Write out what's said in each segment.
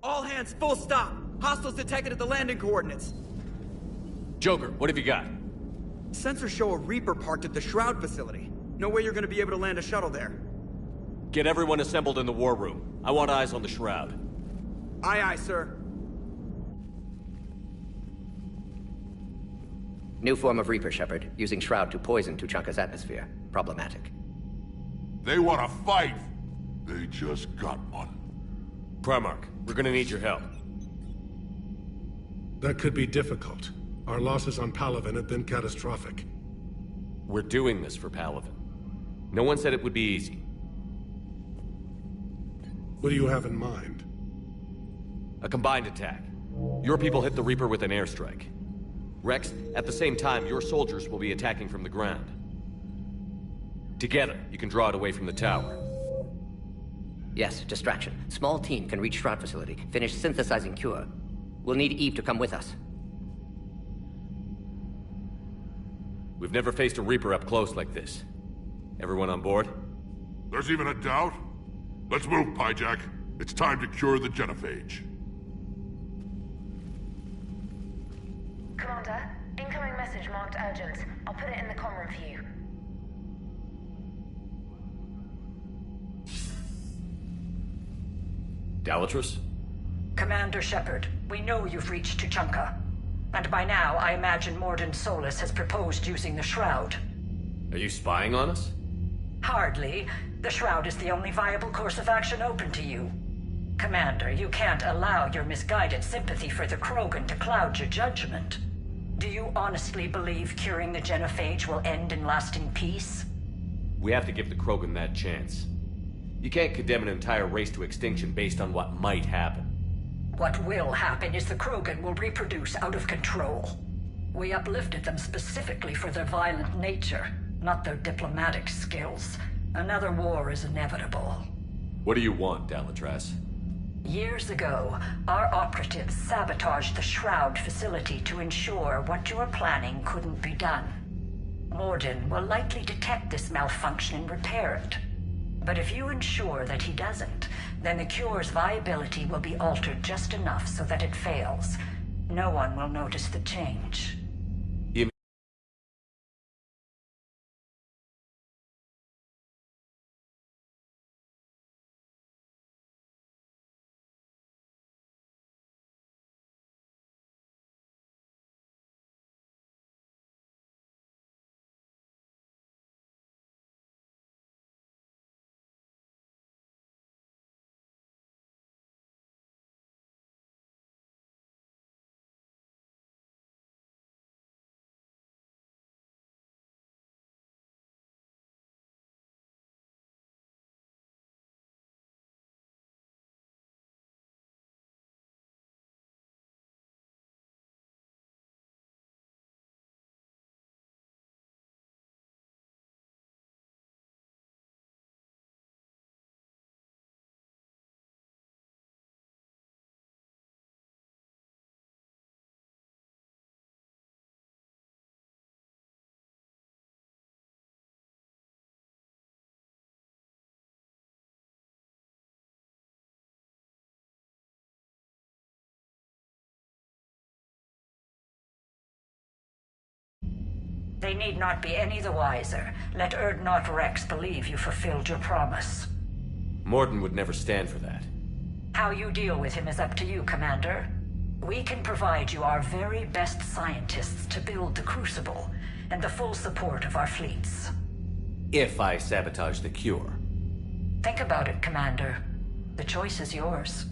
All hands, full stop! Hostiles detected at the landing coordinates. Joker, what have you got? Sensors show a Reaper parked at the Shroud facility. No way you're gonna be able to land a shuttle there. Get everyone assembled in the war room. I want eyes on the Shroud. Aye, aye, sir. New form of Reaper, Shepard. Using Shroud to poison Tuchanka's atmosphere. Problematic. They want to fight. They just got one. Primarch, we're gonna need your help. That could be difficult. Our losses on Palaven have been catastrophic. We're doing this for Palaven. No one said it would be easy. What do you have in mind? A combined attack. Your people hit the Reaper with an airstrike. Rex, at the same time, your soldiers will be attacking from the ground. Together, you can draw it away from the tower. Yes, distraction. Small team can reach Shroud facility. Finish synthesizing cure. We'll need Eve to come with us. We've never faced a Reaper up close like this. Everyone on board? There's even a doubt? Let's move, Pyjack. It's time to cure the genophage. Commander, incoming message marked urgent. I'll put it in the comm room for you. Dalatrus? Commander Shepard, we know you've reached Tuchanka. And by now, I imagine Mordin Solus has proposed using the Shroud. Are you spying on us? Hardly. The Shroud is the only viable course of action open to you. Commander, you can't allow your misguided sympathy for the Krogan to cloud your judgment. Do you honestly believe curing the genophage will end in lasting peace? We have to give the Krogan that chance. You can't condemn an entire race to extinction based on what might happen. What will happen is the Krogan will reproduce out of control. We uplifted them specifically for their violent nature, not their diplomatic skills. Another war is inevitable. What do you want, Dalatrus? Years ago, our operatives sabotaged the Shroud facility to ensure what you were planning couldn't be done. Mordin will likely detect this malfunction and repair it. But if you ensure that he doesn't, then the cure's viability will be altered just enough so that it fails. No one will notice the change. They need not be any the wiser. Let Urdnot Rex believe you fulfilled your promise. Mordin would never stand for that. How you deal with him is up to you, Commander. We can provide you our very best scientists to build the Crucible, and the full support of our fleets. If I sabotage the cure. Think about it, Commander. The choice is yours.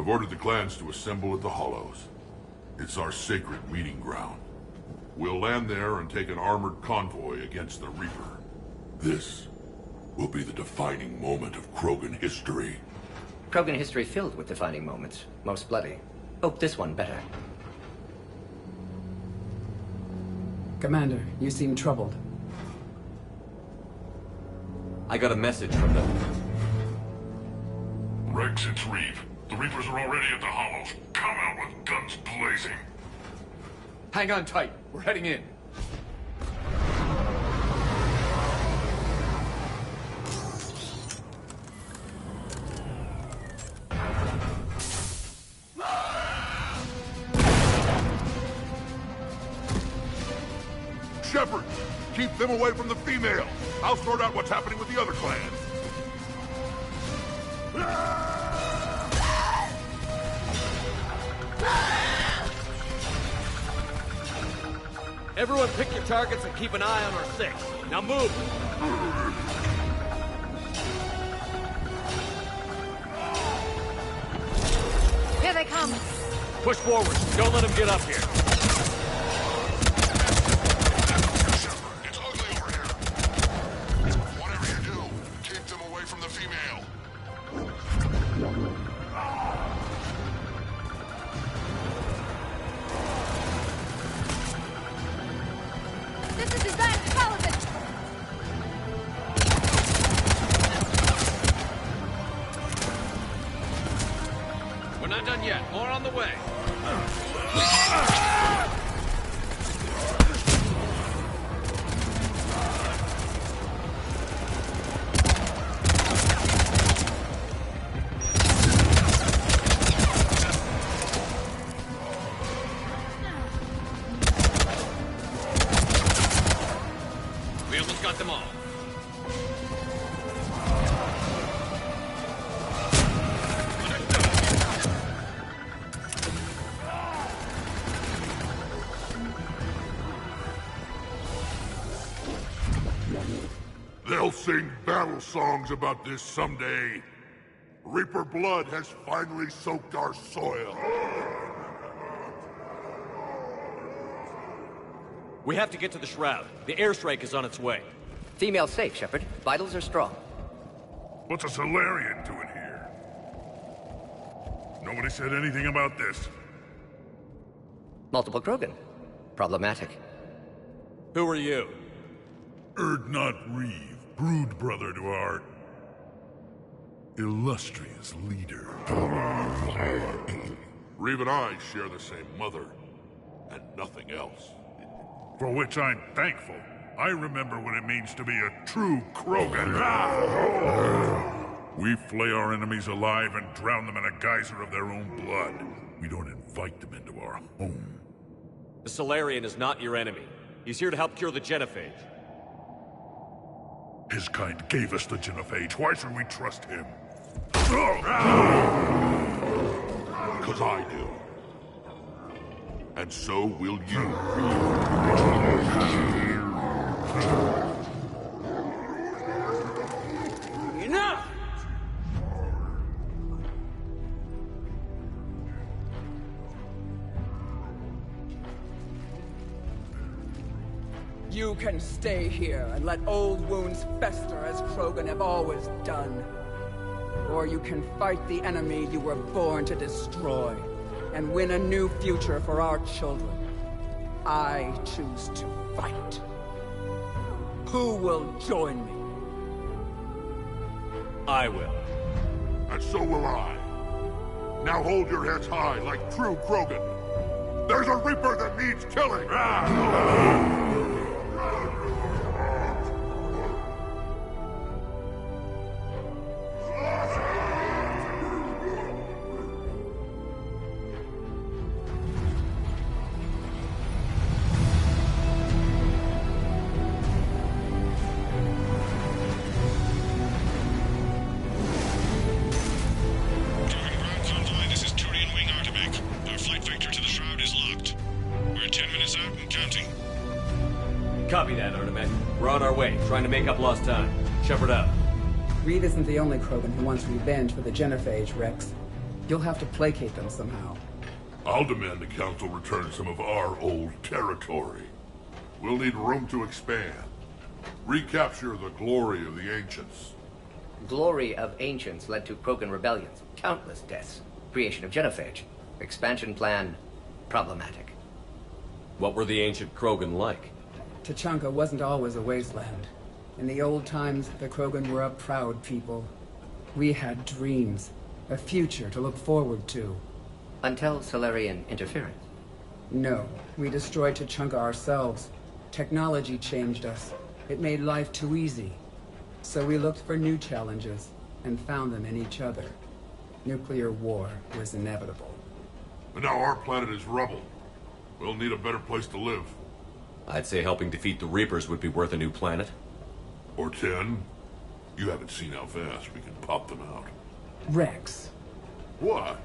I've ordered the clans to assemble at the Hollows. It's our sacred meeting ground. We'll land there and take an armored convoy against the Reaper. This will be the defining moment of Krogan history. Krogan history filled with defining moments. Most bloody. Hope this one better. Commander, you seem troubled. I got a message from them. Rex, it's Reeve. The Reapers are already at the Hollows. Come out with guns blazing. Hang on tight. We're heading in. Shepard, keep them away from the female. I'll sort out what's happening with the other clans. Everyone pick your targets and keep an eye on our six. Now move! Here they come! Push forward. Don't let them get up here. It's ugly over here. Whatever you do, keep them away from the female. This is designed Paladin! We're not done yet. More on the way. We almost got them all. They'll sing battle songs about this someday. Reaper blood has finally soaked our soil. We have to get to the Shroud. The airstrike is on its way. Female safe, Shepard. Vitals are strong. What's a Solarian doing here? Nobody said anything about this. Multiple Krogan. Problematic. Who are you? Erdnot Reeve, brood brother to our illustrious leader. Reeve and I share the same mother, and nothing else. For which I'm thankful. I remember what it means to be a true Krogan. We flay our enemies alive and drown them in a geyser of their own blood. We don't invite them into our home. The Solarian is not your enemy. He's here to help cure the genophage. His kind gave us the genophage. Why should we trust him? Because I do. And so will you. Enough! You can stay here and let old wounds fester as Krogan have always done. Or you can fight the enemy you were born to destroy and win a new future for our children. I choose to fight. Who will join me? I will. And so will I. Now hold your heads high like true Krogan. There's a Reaper that needs killing! Copy that, Artemet. We're on our way, trying to make up lost time. Shepard out. Reeve isn't the only Krogan who wants revenge for the genophage, Rex. You'll have to placate them somehow. I'll demand the Council return some of our old territory. We'll need room to expand. Recapture the glory of the Ancients. Glory of Ancients led to Krogan rebellions, countless deaths, creation of genophage. Expansion plan, problematic. What were the ancient Krogan like? Tuchanka wasn't always a wasteland. In the old times, the Krogan were a proud people. We had dreams, a future to look forward to. Until Solarian interference. No, we destroyed Tuchanka ourselves. Technology changed us. It made life too easy. So we looked for new challenges, and found them in each other. Nuclear war was inevitable. But now our planet is rubble. We'll need a better place to live. I'd say helping defeat the Reapers would be worth a new planet. Or 10. You haven't seen how fast we can pop them out. Rex. What?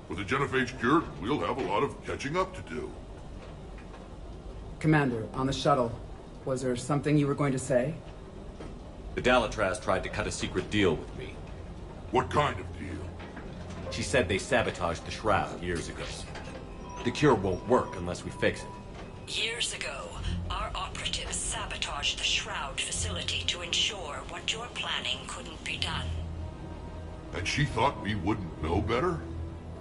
With the genophage cured, we'll have a lot of catching up to do. Commander, on the shuttle, was there something you were going to say? The Dalatraz tried to cut a secret deal with me. What kind of deal? She said they sabotaged the Shroud years ago. The cure won't work unless we fix it. Years ago, our operatives sabotaged the Shroud facility to ensure what you're planning couldn't be done. And she thought we wouldn't know better?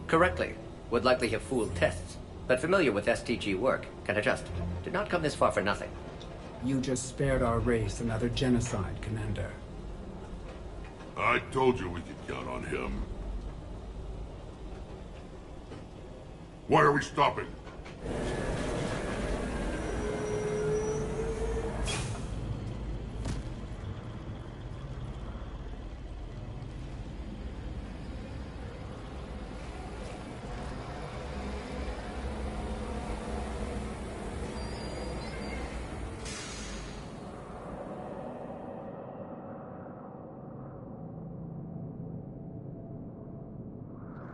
Correctly. Would likely have fooled tests. But familiar with STG work, can adjust. Did not come this far for nothing. You just spared our race another genocide, Commander. I told you we could count on him. Why are we stopping?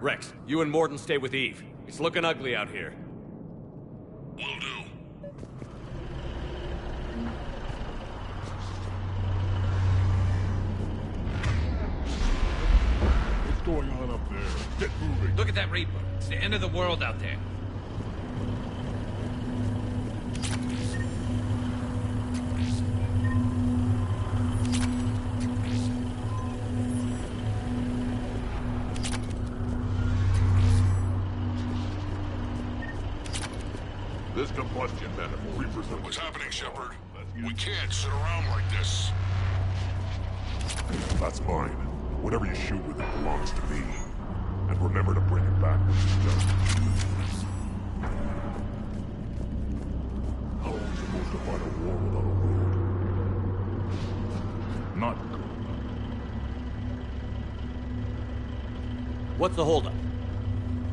Rex, you and Morden stay with Eve. It's looking ugly out here. Will do. What's going on up there? Get moving. Look at that Reaper. It's the end of the world out there. This combustion manifold. Reapers. What's happening, Shepard? We can't sit around like this. That's mine. Whatever you shoot with it belongs to me. And remember to bring it back when it's done. How are we supposed to fight a war without a road? Not good. What's the holdup?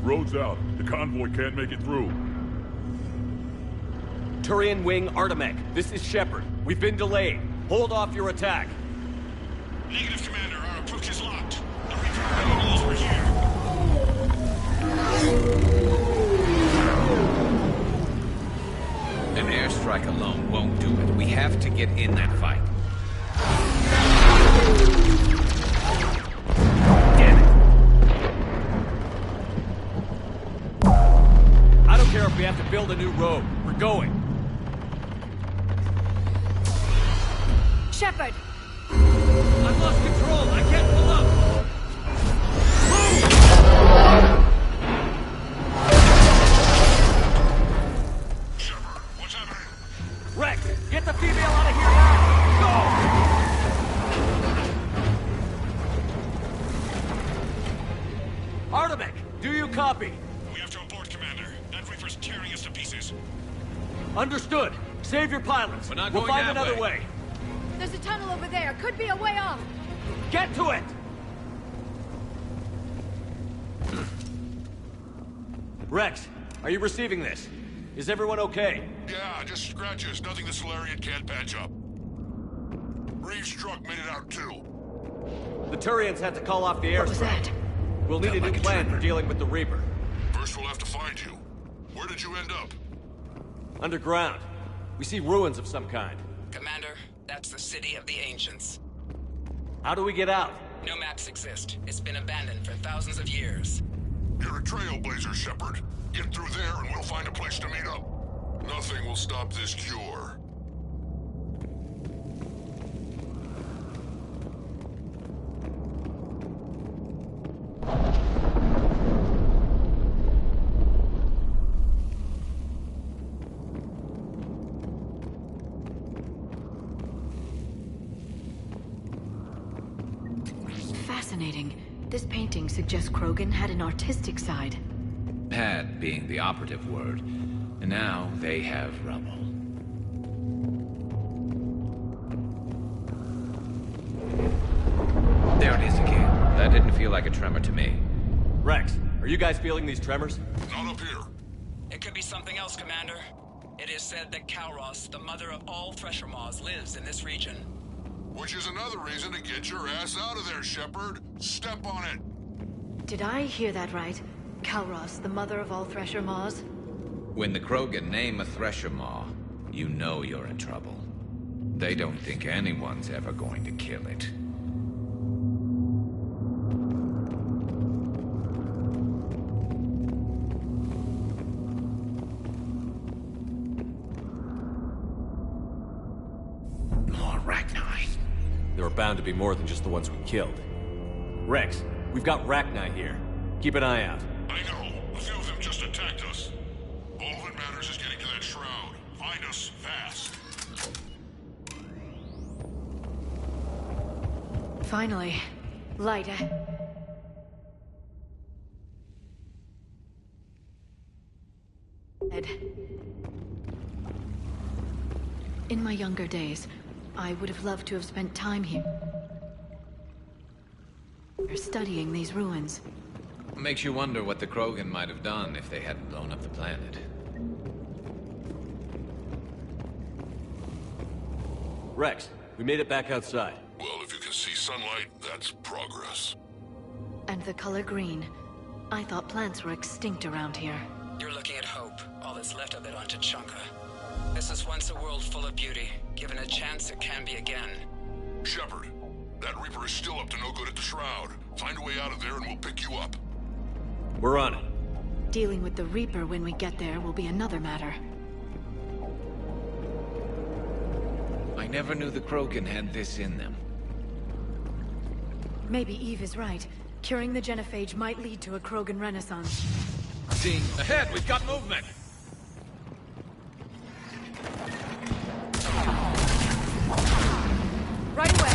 Road's out. The convoy can't make it through. Turian Wing Artemech, this is Shepard. We've been delayed. Hold off your attack. Negative, Commander. Our approach is locked. The Reaper criminals were here. An airstrike alone won't do it. We have to get in that fight. Damn it. I don't care if we have to build a new road. We're going. Shepard! I've lost control. I can't pull up. Shepard, what's happening? Rex, get the female out of here now! Go! Artemech, do you copy? We have to abort, Commander. That Reaper's tearing us to pieces. Understood. Save your pilots. We're not We'll going find that another way. way. There's a tunnel over there. Could be a way off. Get to it! Rex, are you receiving this? Is everyone okay? Yeah, just scratches. Nothing the Solarian can't patch up. Reeves' truck made it out too. The Turians had to call off the What was airstrike. that? We'll need a new plan for dealing with the Reaper. First we'll have to find you. Where did you end up? Underground. We see ruins of some kind. Commander, that's the city of the Ancients. How do we get out? No maps exist. It's been abandoned for thousands of years. You're a trailblazer, Shepard. Get through there and we'll find a place to meet up. Nothing will stop this cure. Fascinating. This painting suggests Krogan had an artistic side. Had being the operative word. And now they have rubble. There it is again. That didn't feel like a tremor to me. Rex, are you guys feeling these tremors? Not up here. It could be something else, Commander. It is said that Kalros, the mother of all Thresher Maws, lives in this region. Which is another reason to get your ass out of there, Shepard. Step on it. Did I hear that right? Kalros, the mother of all Thresher Maws? When the Krogan name a Thresher Maw, you know you're in trouble. They don't think anyone's ever going to kill it. More Rachni. There are bound to be more than just the ones we killed. Rex, we've got Rachni here. Keep an eye out. I know. A few of them just attacked us. All that matters is getting to that shroud. Find us fast. Finally. Light. Ed. In my younger days, I would have loved to have spent time here. Studying these ruins. Makes you wonder what the Krogan might have done if they hadn't blown up the planet. Rex, we made it back outside. Well, if you can see sunlight, that's progress. And the color green. I thought plants were extinct around here. You're looking at hope, all that's left of it on Tuchanka. This is once a world full of beauty. Given a chance, it can be again. Shepard, that Reaper is still up to no good at the Shroud. Find a way out of there and we'll pick you up. We're on it. Dealing with the Reaper when we get there will be another matter. I never knew the Krogan had this in them. Maybe Eve is right. Curing the genophage might lead to a Krogan renaissance. See, ahead, we've got movement! Right away!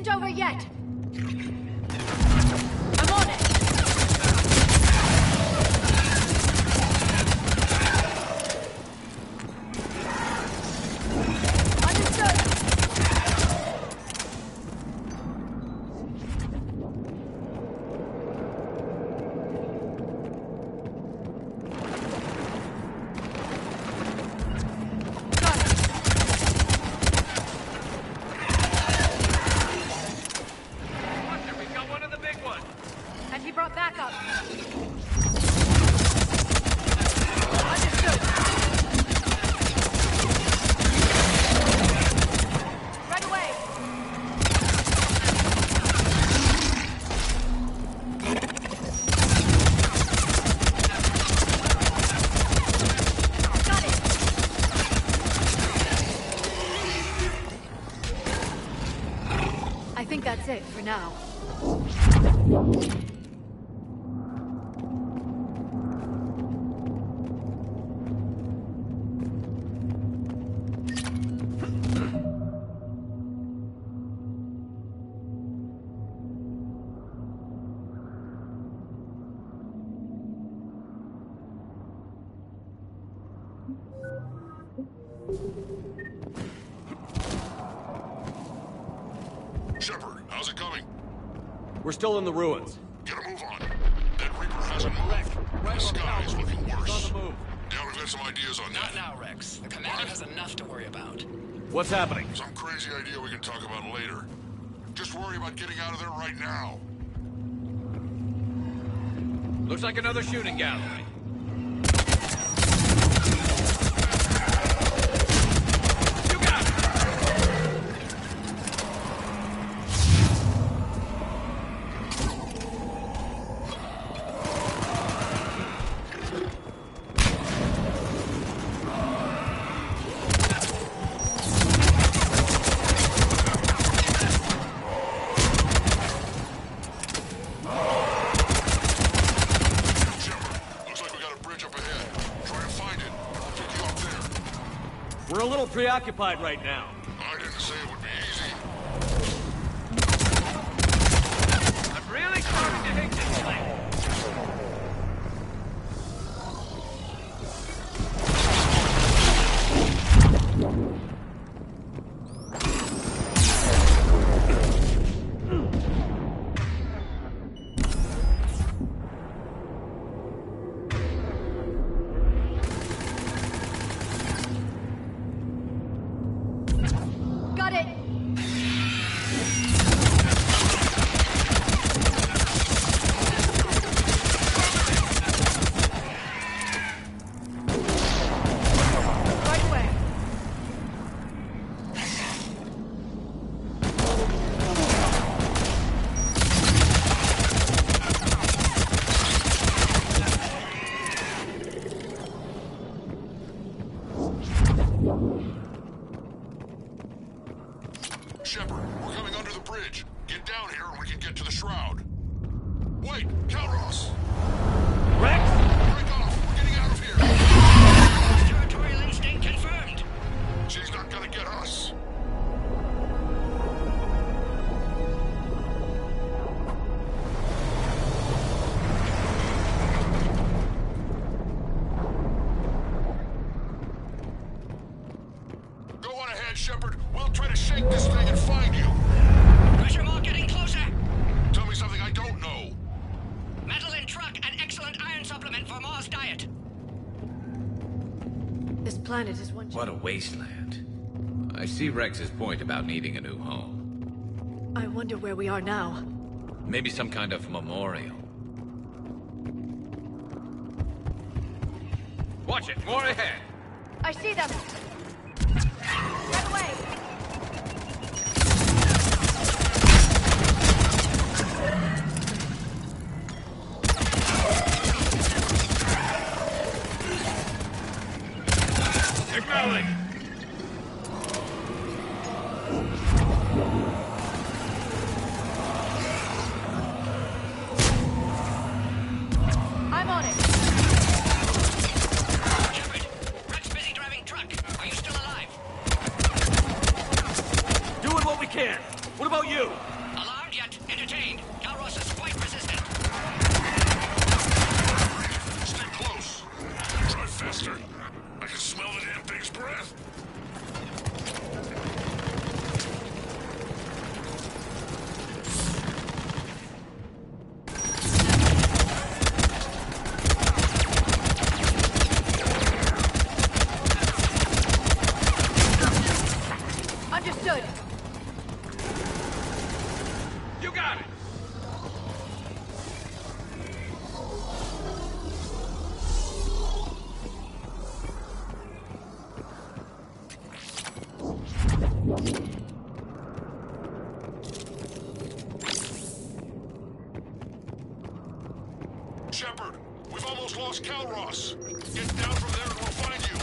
isn't over yet. I'm on it. I think that's it for now. Shepard, how's it coming? We're still in the ruins. Get a move on. That Reaper hasn't moved. The sky is looking worse. Yeah, we've got some ideas on Not that. now, Rex. The commander has enough to worry about. What's happening? Some crazy idea we can talk about later. Just worry about getting out of there right now. Looks like another shooting gallery. You got it! We're a little preoccupied right now. I didn't say it would be easy. I'm really starting to hate this place. Got it! Right away. Shepard, we're coming under the bridge. Get down here and we can get to the shroud. Wait, Calros! Rex! Break off! We're getting out of here! Territorial instinct confirmed. She's not gonna get us. Go on ahead, Shepard. We'll try to shake this thing and find you. Pressure mark getting closer. Tell me something I don't know. Metal in truck and excellent iron supplement for Mars diet. This planet is one... What a wasteland. I see Rex's point about needing a new home. I wonder where we are now. Maybe some kind of memorial. Watch it, more ahead. I see them! Right away! Acknowledge. I'm on it! Shepard, Rex busy driving truck. Are you still alive? Doing what we can. What about you? You got it! Shepard, we've almost lost Calross. Get down from there and we'll find you.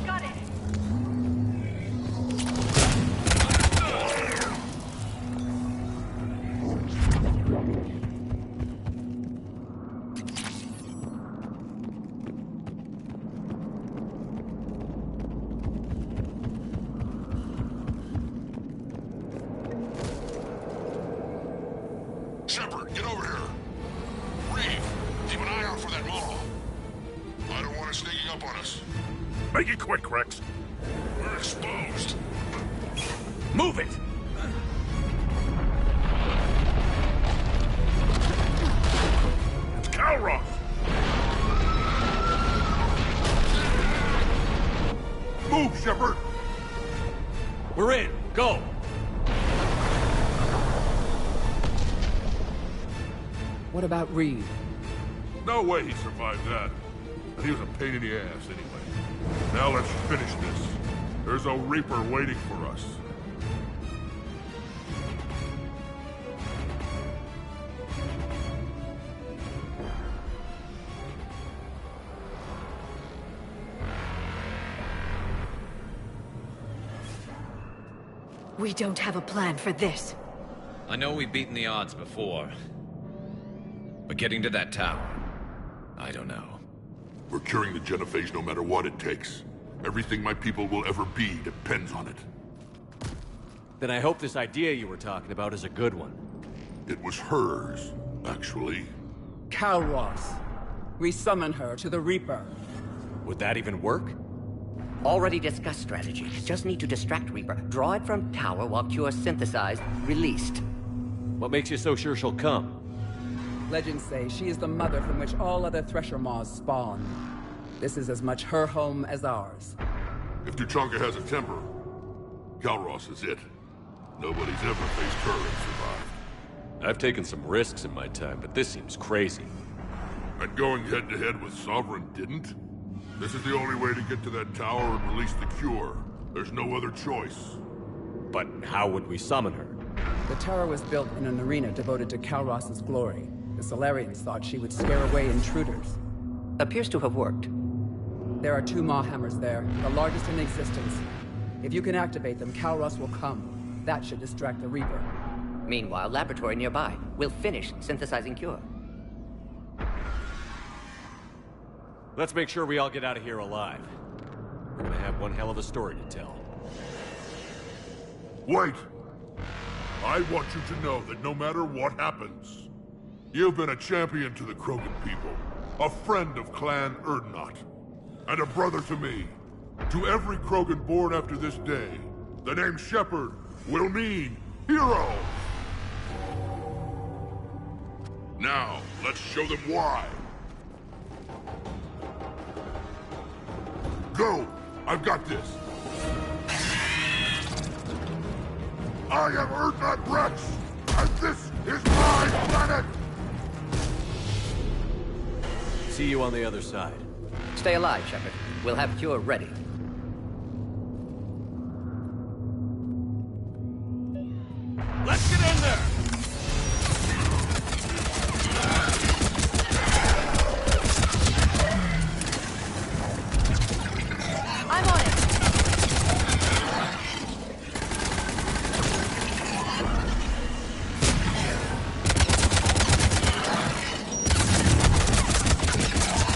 Got it. Shepard, get over here. Reeve, keep an eye out for that Maw. I don't want it sneaking up on us. Make it quick, Rex. We're exposed. Move it! It's Calroth! Move, Shepard! We're in. Go. What about Reed? No way he survived that. And he was a pain in the ass anyway. Now let's finish this. There's a Reaper waiting for us. We don't have a plan for this. I know we've beaten the odds before. But getting to that tower, I don't know. We're curing the genophage no matter what it takes. Everything my people will ever be depends on it. Then I hope this idea you were talking about is a good one. It was hers, actually. Calross. We summon her to the Reaper. Would that even work? Already discussed strategy. Just need to distract Reaper. Draw it from tower while Cure synthesized, released. What makes you so sure she'll come? Legends say she is the mother from which all other Thresher Maws spawn. This is as much her home as ours. If Tuchanka has a temper, Calross is it. Nobody's ever faced her and survived. I've taken some risks in my time, but this seems crazy. And going head-to-head with Sovereign didn't? This is the only way to get to that tower and release the cure. There's no other choice. But how would we summon her? The tower was built in an arena devoted to Calross's glory. The Solarians thought she would scare away intruders. Appears to have worked. There are 2 Maw hammers there, the largest in existence. If you can activate them, Calross will come. That should distract the Reaper. Meanwhile, laboratory nearby. We'll finish synthesizing Cure. Let's make sure we all get out of here alive. We're gonna have one hell of a story to tell. Wait! I want you to know that no matter what happens, you've been a champion to the Krogan people, a friend of Clan Erdnot, and a brother to me. To every Krogan born after this day, the name Shepard will mean hero! Now, let's show them why. Go! I've got this! I am Erdnot Rex, and this is my planet! See you on the other side. Stay alive, Shepard. We'll have Cure ready. Let's get in there! I'm on it!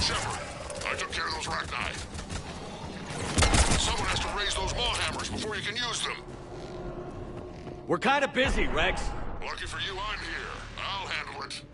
Shepard, I took care of those Rachni. Someone has to raise those Maw hammers before you can use them. We're kind of busy, Rex. Lucky for you, I'm here. I'll handle it.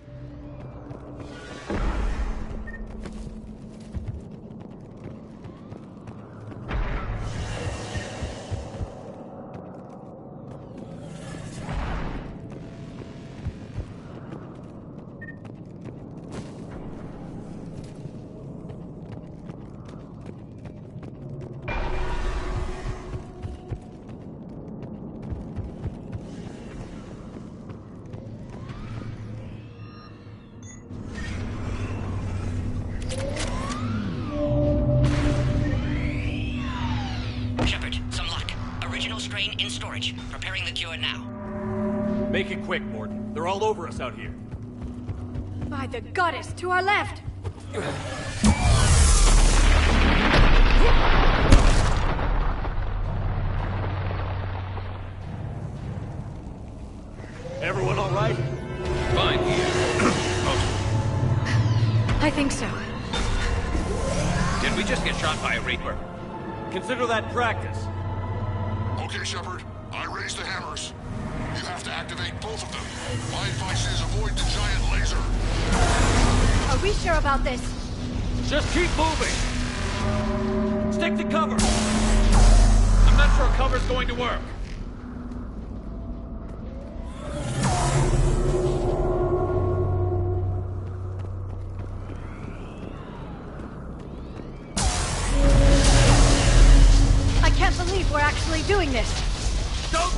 strain in storage. Preparing the cure now. Make it quick, Morden. They're all over us out here. By the goddess, to our left! Everyone all right? Fine here. I think so. Did we just get shot by a Reaper? Consider that practice. Okay, Shepard. I raised the hammers. You have to activate both of them. My advice is avoid the giant laser. Are we sure about this? Just keep moving! Stick to cover! I'm not sure cover's going to work. I can't believe we're actually doing this! Don't!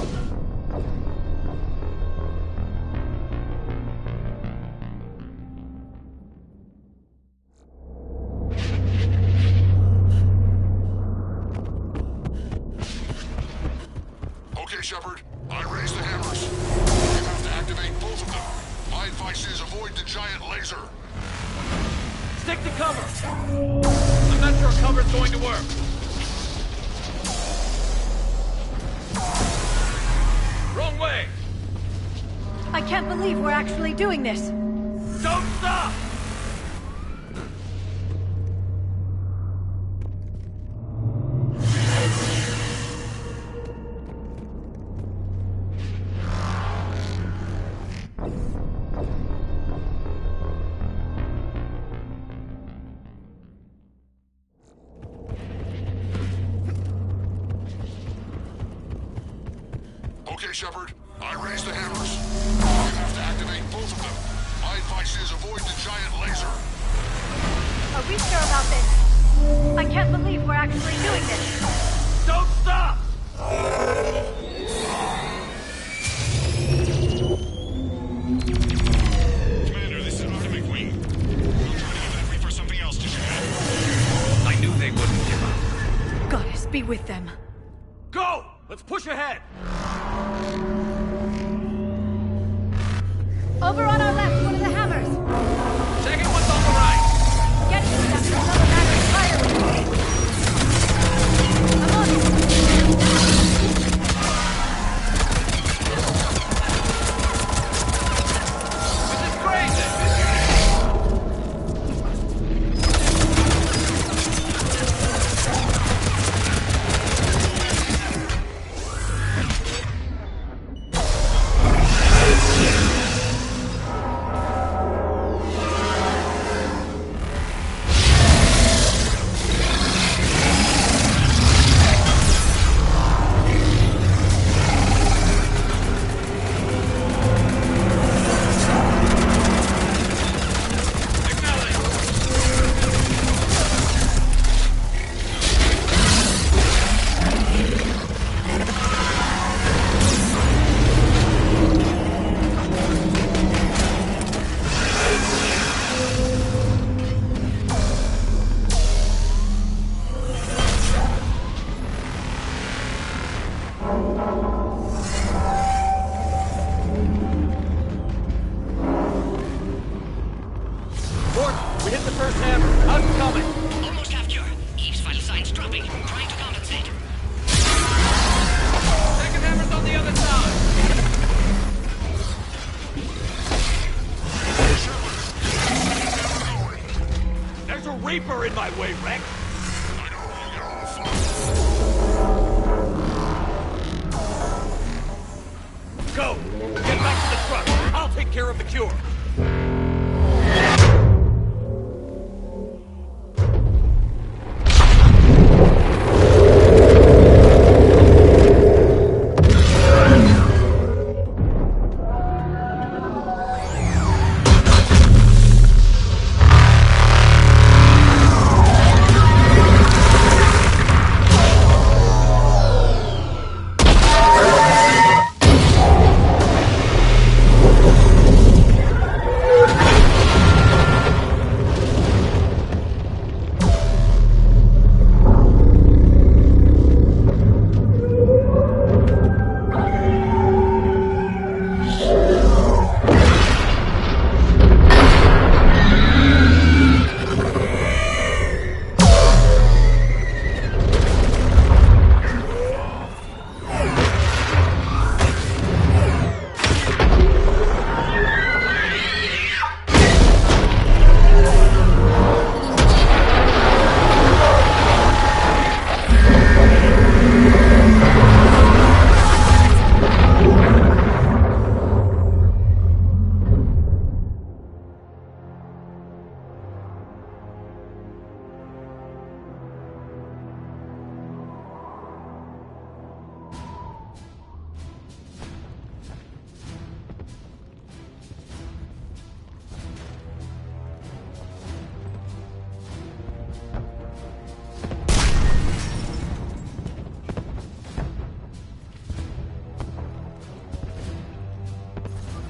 Okay, Shepard. I raised the hammers. You have to activate both of them. My advice is avoid the giant laser. Stick to cover! I'm not sure cover's going to work. Wrong way! I can't believe we're actually doing this! Don't stop! Okay, Shepard. I raised the hammers. You have to activate both of them. My advice is avoid the giant laser. Are we sure about this? I can't believe we're actually doing this! Don't stop! Commander, this is Arthur McQueen. We'll try to give that Reaper something else to shoot at. I knew they wouldn't give up. Goddess, be with them. Go! Let's push ahead! Over on our left, one of the hammers! Second one's on the right! Get to them, another battery firing! I'm on it! This is crazy! We hit the first hammer. How's it coming? Almost half cure. Eve's vital signs dropping. Trying to compensate. Second hammer's on the other side. There's a Reaper in my way, Rex. I know you get all fun. Go! Get back to the truck. I'll take care of the cure.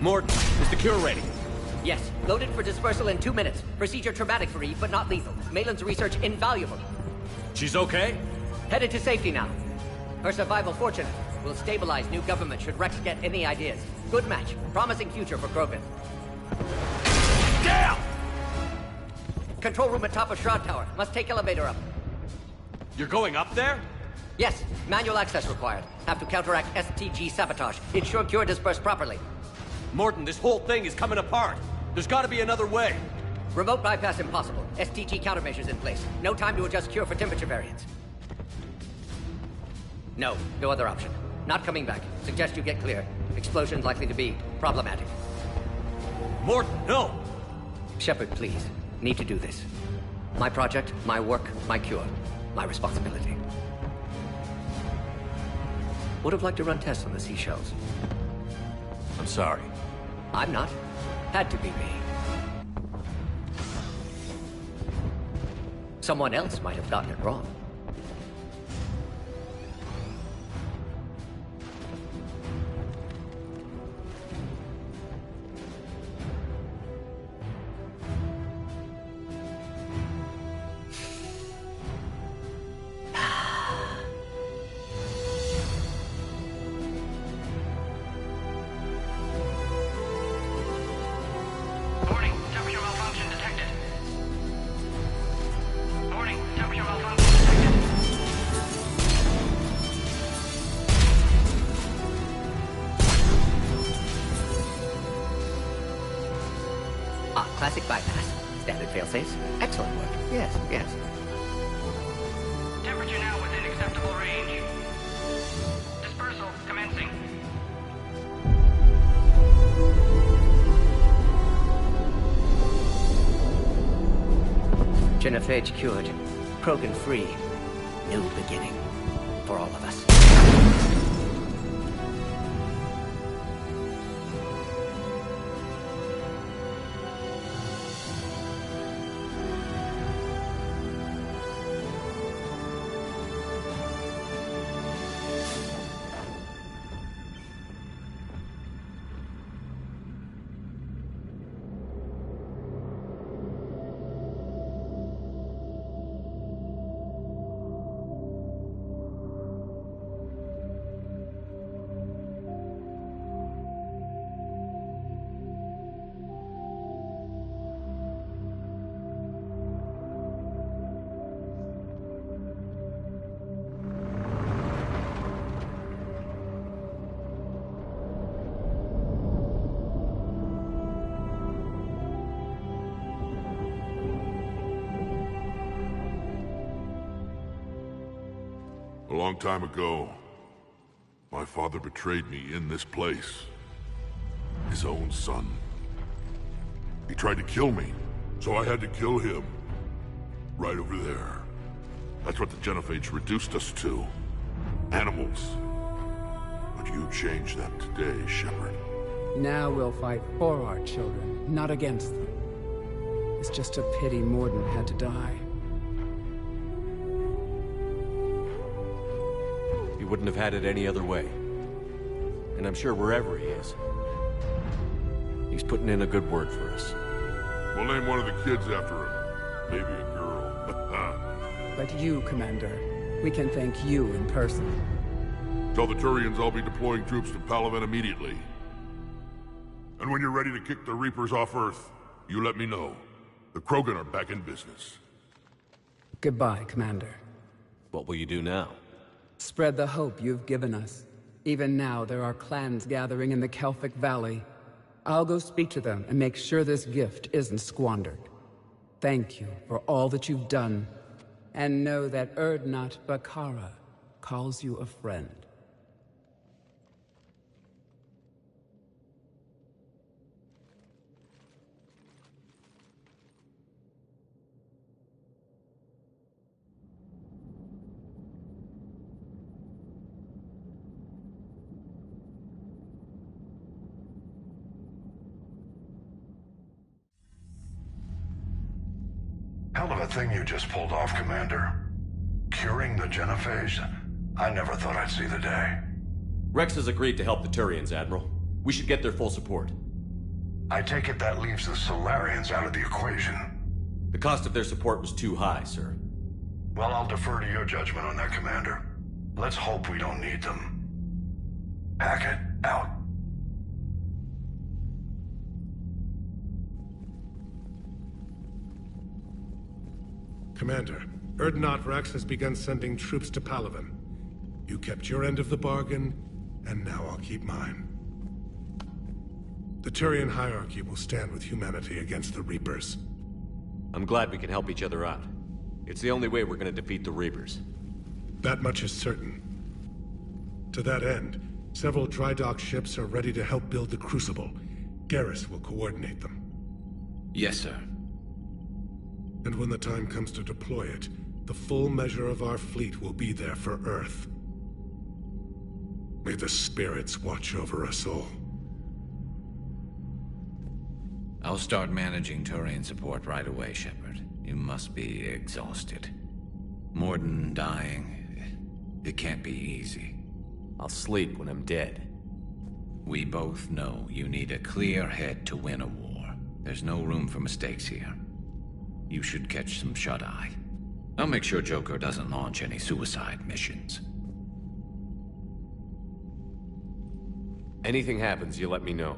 Morton, is the cure ready? Yes, loaded for dispersal in 2 minutes. Procedure traumatic for Eve, but not lethal. Maitland's research invaluable. She's okay? Headed to safety now. Her survival fortunate. Will stabilize new government should Rex get any ideas. Good match. Promising future for Krogan. Damn! Control room at top of Shroud Tower. Must take elevator up. You're going up there? Yes, manual access required. Have to counteract STG sabotage. Ensure cure dispersed properly. Morton, this whole thing is coming apart. There's gotta be another way. Remote bypass impossible. STG countermeasures in place. No time to adjust cure for temperature variance. No other option. Not coming back. Suggest you get clear. Explosion likely to be problematic. Morton, no! Shepard, please. Need to do this. My project, my work, my cure. My responsibility. Would have liked to run tests on the seashells. I'm sorry. I'm not. Had to be me. Someone else might have gotten it wrong. Warning, temperature malfunction detected. Warning, temperature malfunction detected. Classic bypass. Standard failsafes. Excellent work. Yes. Temperature now within acceptable range. Dispersal commencing. Genophage cured. Krogan free. New beginning. For all of us. A long time ago, my father betrayed me in this place. His own son. He tried to kill me, so I had to kill him. Right over there. That's what the Genophage reduced us to. Animals. But you changed that today, Shepard. Now we'll fight for our children, not against them. It's just a pity Morden had to die. He wouldn't have had it any other way. And I'm sure wherever he is, he's putting in a good word for us. We'll name one of the kids after him. Maybe a girl. But you, Commander, we can thank you in person. Tell the Turians I'll be deploying troops to Palaven immediately. And when you're ready to kick the Reapers off Earth, you let me know. The Krogan are back in business. Goodbye, Commander. What will you do now? Spread the hope you've given us. Even now, there are clans gathering in the Kelphic Valley. I'll go speak to them and make sure this gift isn't squandered. Thank you for all that you've done. And know that Erdnot Bakara calls you a friend. Hell of a thing you just pulled off, Commander. Curing the Genophage? I never thought I'd see the day. Rex has agreed to help the Turians, Admiral. We should get their full support. I take it that leaves the Solarians out of the equation. The cost of their support was too high, sir. Well, I'll defer to your judgment on that, Commander. Let's hope we don't need them. Hackett, out. Commander, Urdnot Rex has begun sending troops to Palaven. You kept your end of the bargain, and now I'll keep mine. The Turian hierarchy will stand with humanity against the Reapers. I'm glad we can help each other out. It's the only way we're gonna defeat the Reapers. That much is certain. To that end, several dry dock ships are ready to help build the Crucible. Garrus will coordinate them. Yes, sir. And when the time comes to deploy it, the full measure of our fleet will be there for Earth. May the spirits watch over us all. I'll start managing Turian support right away, Shepard. You must be exhausted. Morden dying, it can't be easy. I'll sleep when I'm dead. We both know you need a clear head to win a war. There's no room for mistakes here. You should catch some shut-eye. I'll make sure Joker doesn't launch any suicide missions. Anything happens, you let me know.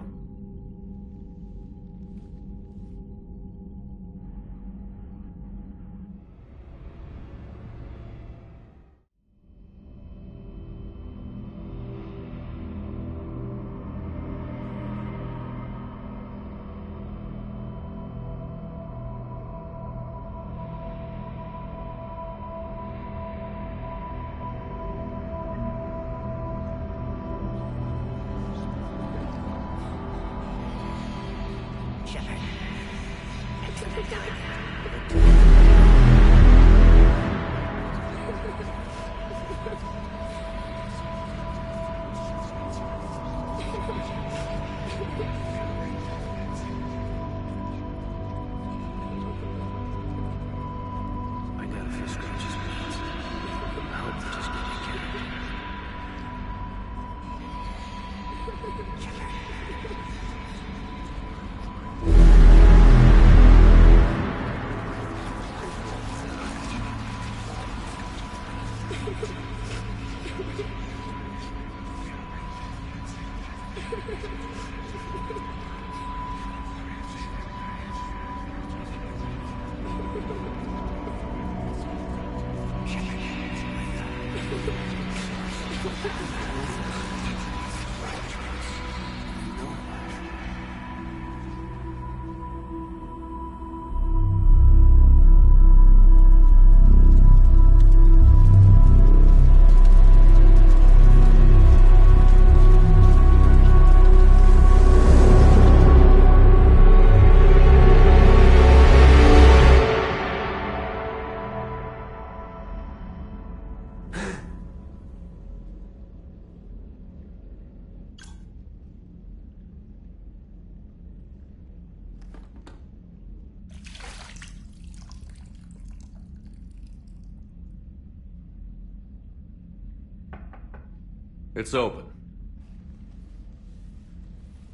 It's open.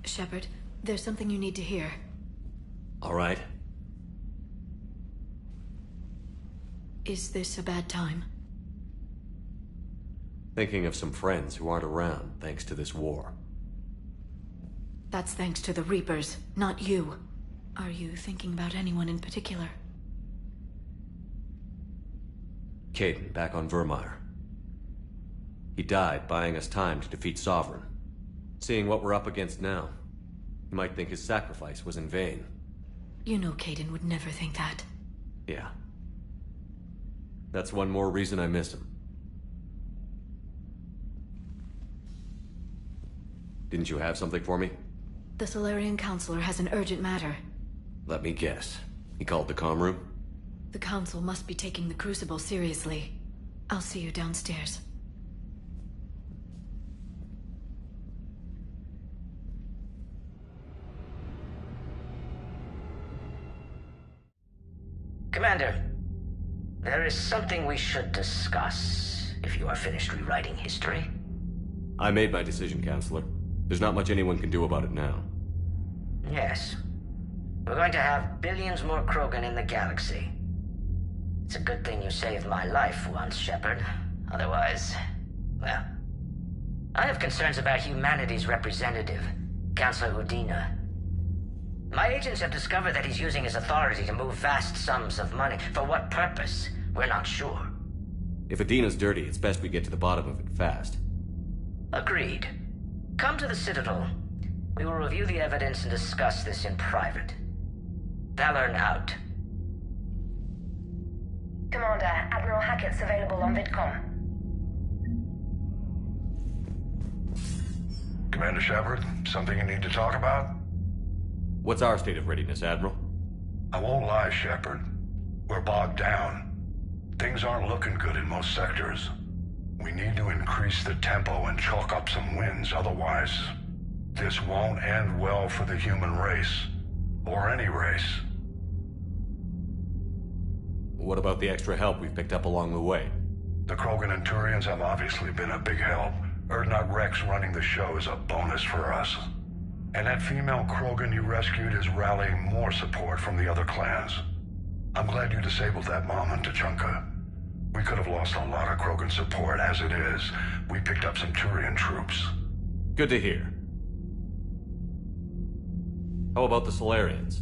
Shepard, there's something you need to hear. All right. Is this a bad time? Thinking of some friends who aren't around thanks to this war. That's thanks to the Reapers, not you. Are you thinking about anyone in particular? Caden, back on Vermeer. He died buying us time to defeat Sovereign. Seeing what we're up against now, you might think his sacrifice was in vain. You know Caden would never think that. Yeah. That's one more reason I miss him. Didn't you have something for me? The Solarian Counselor has an urgent matter. Let me guess. He called the comm room? The Council must be taking the Crucible seriously. I'll see you downstairs. Commander, there is something we should discuss, if you are finished rewriting history. I made my decision, Counselor. There's not much anyone can do about it now. Yes. We're going to have billions more Krogan in the galaxy. It's a good thing you saved my life once, Shepard. Otherwise, well... I have concerns about humanity's representative, Councillor Udina. My agents have discovered that he's using his authority to move vast sums of money. For what purpose? We're not sure. If Adina's dirty, it's best we get to the bottom of it fast. Agreed. Come to the Citadel. We will review the evidence and discuss this in private. Valorn out. Commander, Admiral Hackett's available on VidCom. Commander Shepard, something you need to talk about? What's our state of readiness, Admiral? I won't lie, Shepard. We're bogged down. Things aren't looking good in most sectors. We need to increase the tempo and chalk up some wins, otherwise... this won't end well for the human race. Or any race. What about the extra help we've picked up along the way? The Krogan and Turians have obviously been a big help. Urdnot Rex running the show is a bonus for us. And that female Krogan you rescued is rallying more support from the other clans. I'm glad you disabled that mom in Tuchanka. We could have lost a lot of Krogan support as it is. We picked up some Turian troops. Good to hear. How about the Solarians?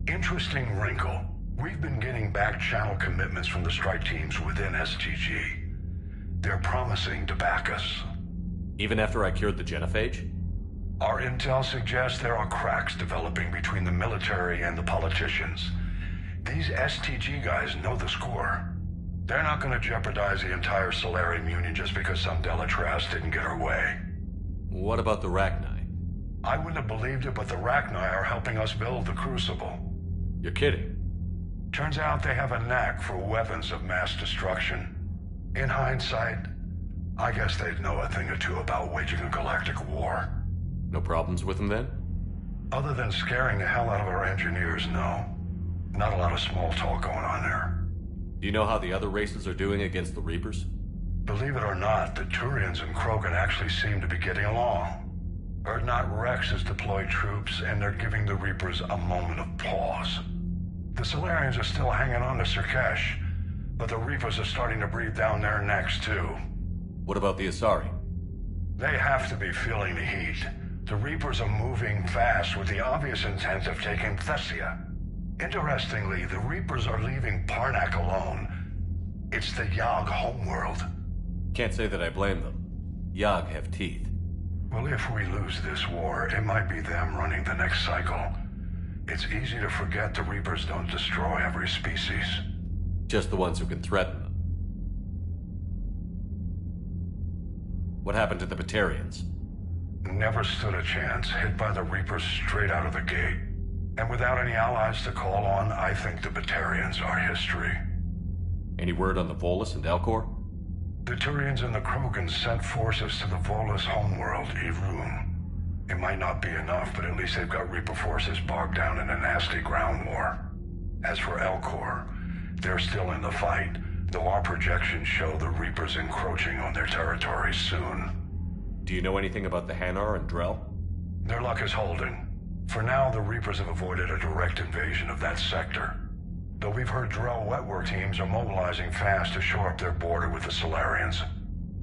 Interesting wrinkle. We've been getting back-channel commitments from the strike teams within STG. They're promising to back us. Even after I cured the genophage? Our intel suggests there are cracks developing between the military and the politicians. These STG guys know the score. They're not going to jeopardize the entire Solarian Union just because some Delatras didn't get her way. What about the Rachni? I wouldn't have believed it, but the Rachni are helping us build the Crucible. You're kidding. Turns out they have a knack for weapons of mass destruction. In hindsight, I guess they'd know a thing or two about waging a galactic war. No problems with them then? Other than scaring the hell out of our engineers, no. Not a lot of small talk going on there. Do you know how the other races are doing against the Reapers? Believe it or not, the Turians and Krogan actually seem to be getting along. Urdnot Rex has deployed troops, and they're giving the Reapers a moment of pause. The Solarians are still hanging on to Sirkesh, but the Reapers are starting to breathe down their necks, too. What about the Asari? They have to be feeling the heat. The Reapers are moving fast with the obvious intent of taking Thessia. Interestingly, the Reapers are leaving Parnak alone. It's the Yog homeworld. Can't say that I blame them. Yog have teeth. Well, if we lose this war, it might be them running the next cycle. It's easy to forget the Reapers don't destroy every species. Just the ones who can threaten them. What happened to the Batarians? Never stood a chance, hit by the Reapers straight out of the gate. And without any allies to call on, I think the Batarians are history. Any word on the Volus and Elcor? The Turians and the Krogan sent forces to the Volus homeworld, Irun. It might not be enough, but at least they've got Reaper forces bogged down in a nasty ground war. As for Elcor, they're still in the fight, though our projections show the Reapers encroaching on their territory soon. Do you know anything about the Hanar and Drell? Their luck is holding. For now, the Reapers have avoided a direct invasion of that sector. Though we've heard Drell wetwork teams are mobilizing fast to shore up their border with the Solarians.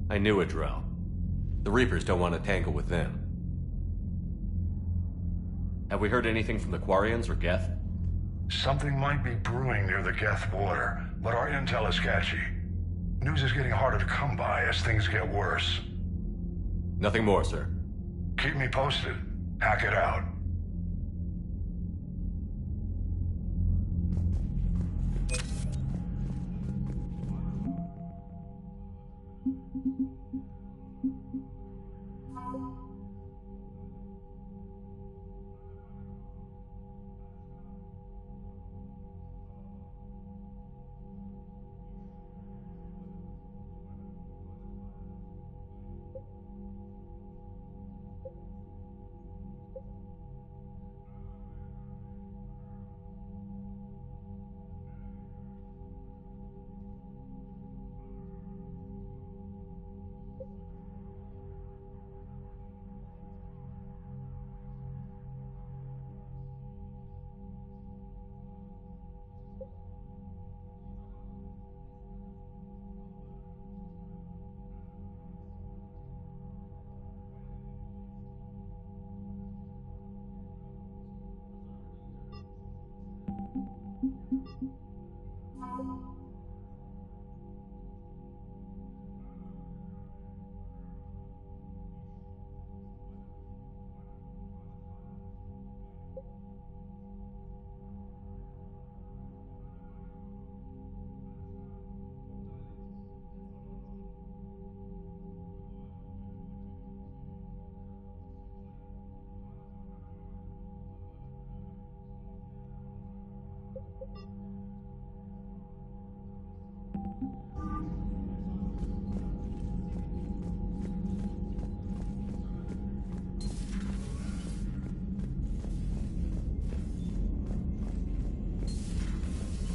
I knew a Drell. The Reapers don't want to tangle with them. Have we heard anything from the Quarians or Geth? Something might be brewing near the Geth border, but our intel is sketchy. News is getting harder to come by as things get worse. Nothing more, sir. Keep me posted. Hack it out.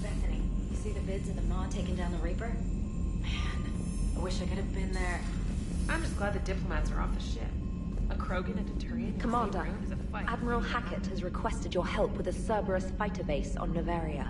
Bethany, you see the vids of the Maw taking down the Reaper? Man, I wish I could have been there. I'm just glad the diplomats are off the ship. A Krogan and a Turian in the Commander, same room is a fight. Admiral Hackett has requested your help with a Cerberus fighter base on Novaria.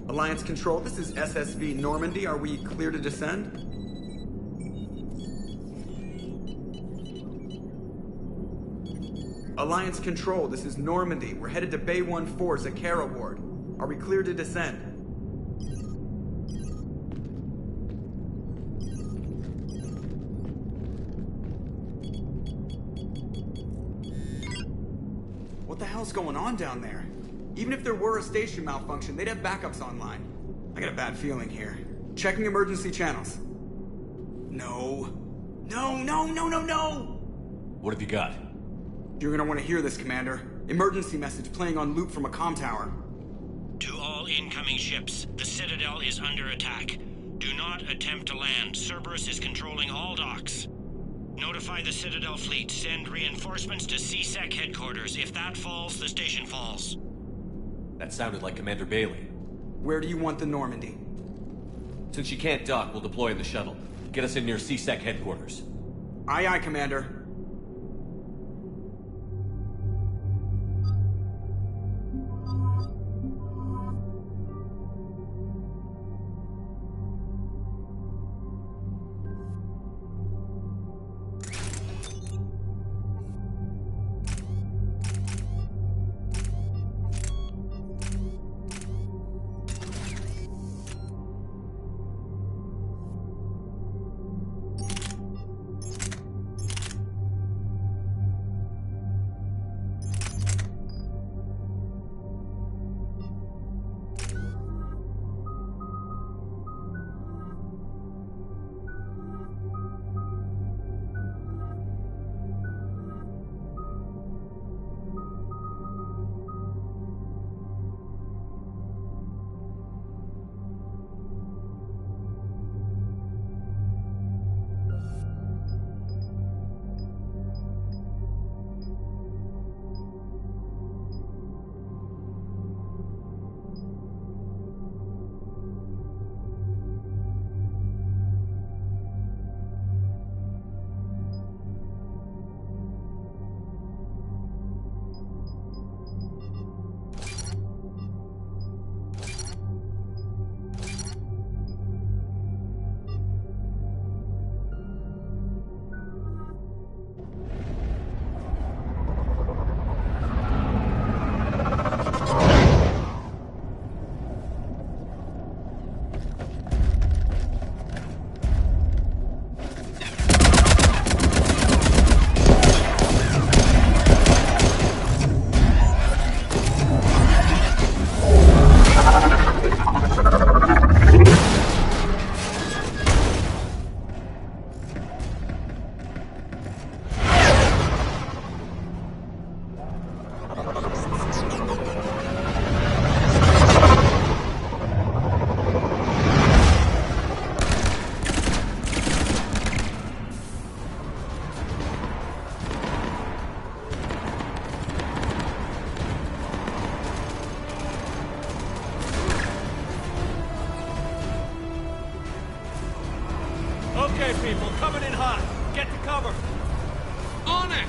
Alliance Control, this is SSV Normandy. Are we clear to descend? Alliance Control, this is Normandy. We're headed to Bay 1-4, Zakara Ward. Are we clear to descend? What the hell's going on down there? Even if there were a station malfunction, they'd have backups online. I got a bad feeling here. Checking emergency channels. No. No, no, no, no, no! What have you got? You're gonna want to hear this, Commander. Emergency message playing on loop from a comm tower. To all incoming ships, the Citadel is under attack. Do not attempt to land. Cerberus is controlling all docks. Notify the Citadel fleet. Send reinforcements to CSEC headquarters. If that falls, the station falls. That sounded like Commander Bailey. Where do you want the Normandy? Since she can't dock, we'll deploy in the shuttle. Get us in near CSEC headquarters. Aye, aye, Commander. Okay, people, coming in hot. Get to cover. On it!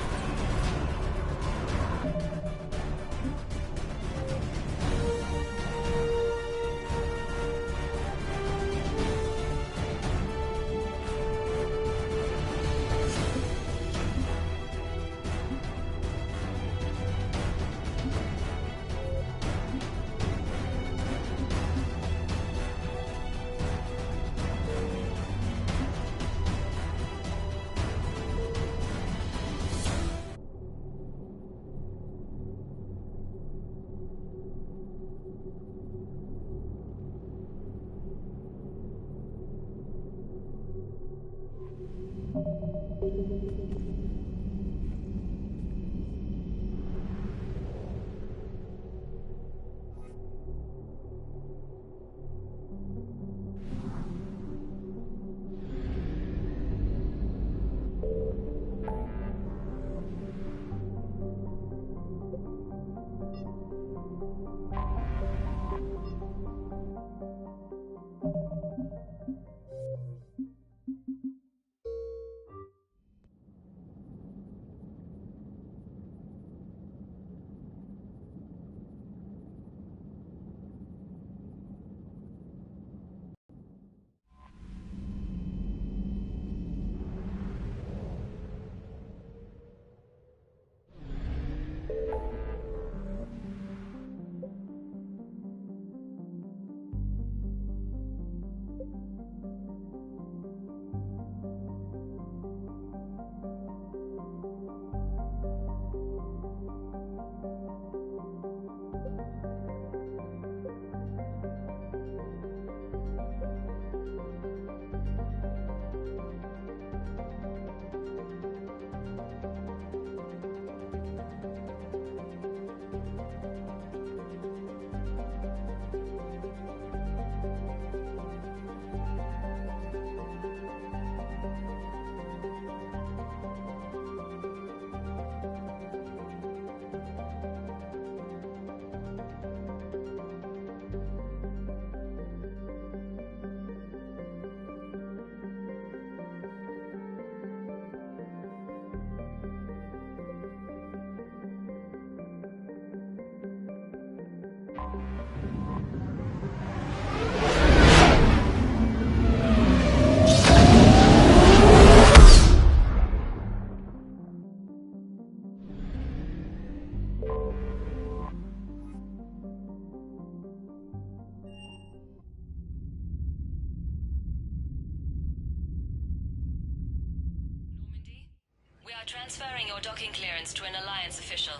We are transferring your docking clearance to an Alliance official.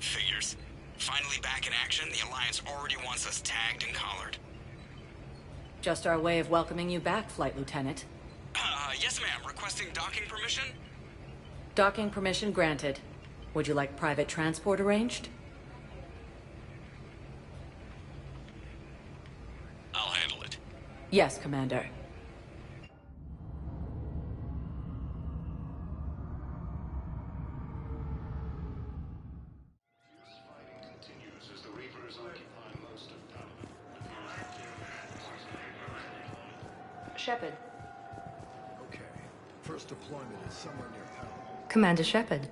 Figures. Finally back in action, the Alliance already wants us tagged and collared. Just our way of welcoming you back, Flight Lieutenant. Yes ma'am. Requesting docking permission? Docking permission granted. Would you like private transport arranged? I'll handle it. Yes, Commander. Shepard. Okay. First deployment is somewhere near Powell. Commander Shepard.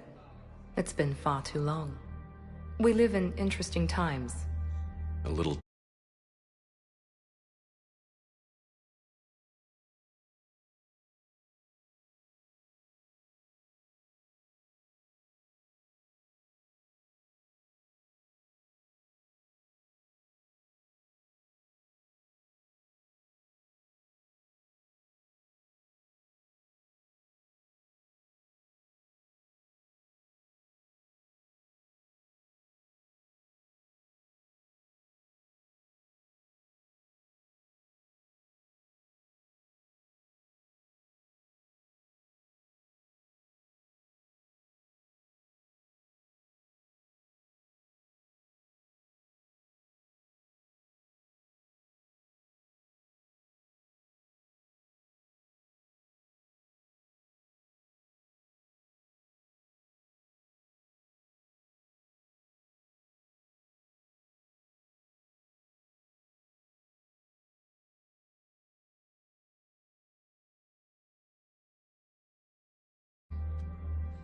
It's been far too long. We live in interesting times. A little.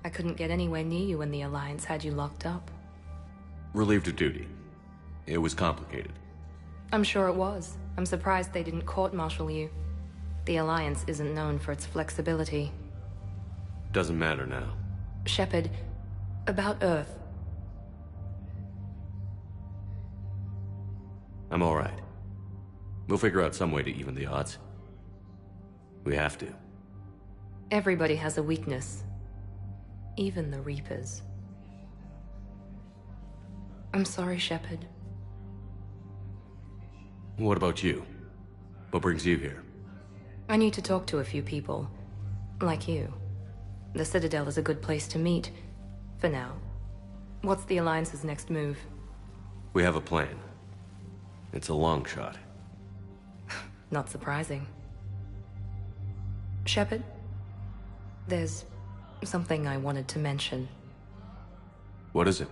I couldn't get anywhere near you when the Alliance had you locked up. Relieved of duty. It was complicated. I'm sure it was. I'm surprised they didn't court-martial you. The Alliance isn't known for its flexibility. Doesn't matter now. Shepard, about Earth. I'm all right. We'll figure out some way to even the odds. We have to. Everybody has a weakness. Even the Reapers. I'm sorry, Shepard. What about you? What brings you here? I need to talk to a few people. Like you. The Citadel is a good place to meet. For now. What's the Alliance's next move? We have a plan. It's a long shot. Not surprising. Shepard? There's something I wanted to mention. What is it?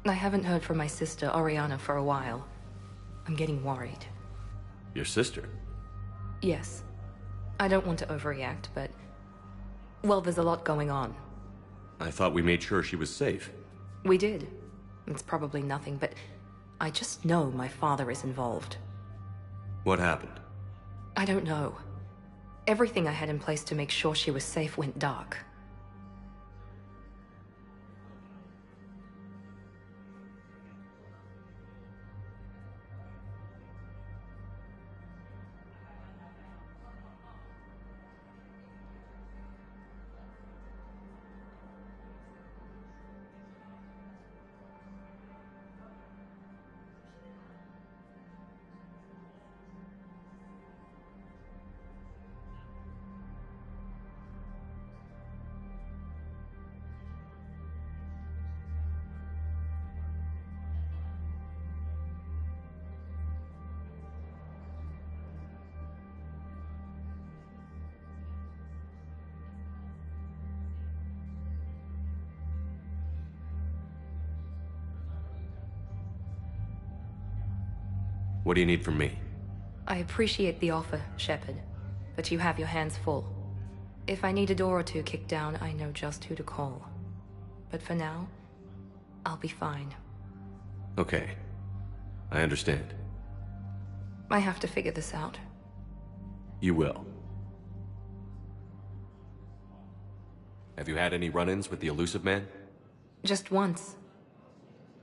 I haven't heard from my sister, Oriana, for a while. I'm getting worried. Your sister? Yes. I don't want to overreact, but... well, there's a lot going on. I thought we made sure she was safe. We did. It's probably nothing, but... I just know my father is involved. What happened? I don't know. Everything I had in place to make sure she was safe went dark. What do you need from me? I appreciate the offer, Shepard, but you have your hands full. If I need a door or two kicked down, I know just who to call. But for now, I'll be fine. Okay. I understand. I have to figure this out. You will. Have you had any run-ins with the Elusive Man? Just once.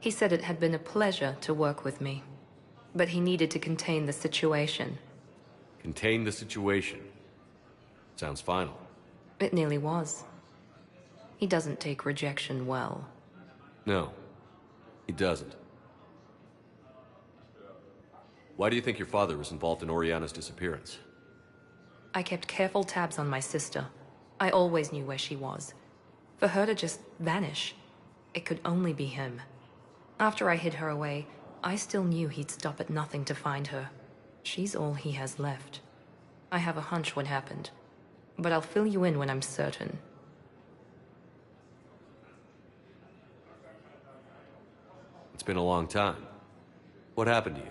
He said it had been a pleasure to work with me, but he needed to contain the situation. Contain the situation. Sounds final. It nearly was. He doesn't take rejection well. No, he doesn't. Why do you think your father was involved in Oriana's disappearance? I kept careful tabs on my sister. I always knew where she was. For her to just vanish, it could only be him. After I hid her away, I still knew he'd stop at nothing to find her. She's all he has left. I have a hunch what happened, but I'll fill you in when I'm certain. It's been a long time. What happened to you?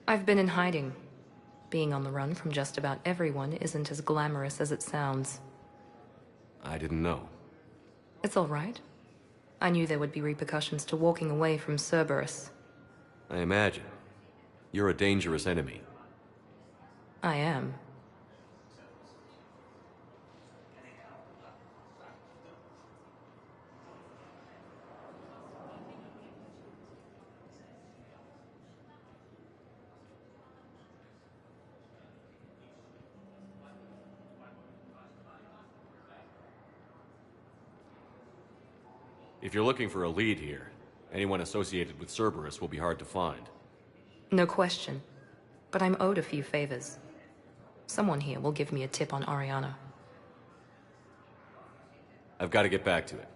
I've been in hiding. Being on the run from just about everyone isn't as glamorous as it sounds. I didn't know. It's all right. I knew there would be repercussions to walking away from Cerberus. I imagine. You're a dangerous enemy. I am. If you're looking for a lead here, anyone associated with Cerberus will be hard to find. No question. But I'm owed a few favors. Someone here will give me a tip on Oriana. I've got to get back to it.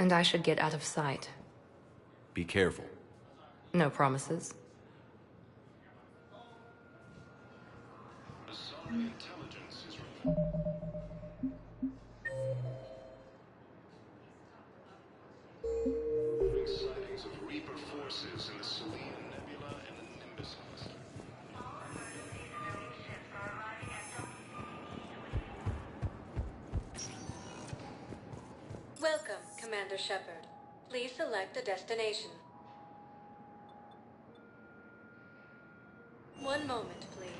And I should get out of sight. Be careful. No promises. Sightings of Reaper forces in the Selene Nebula and the Nimbus cluster. Welcome, Commander Shepard. Please select a destination. One moment, please.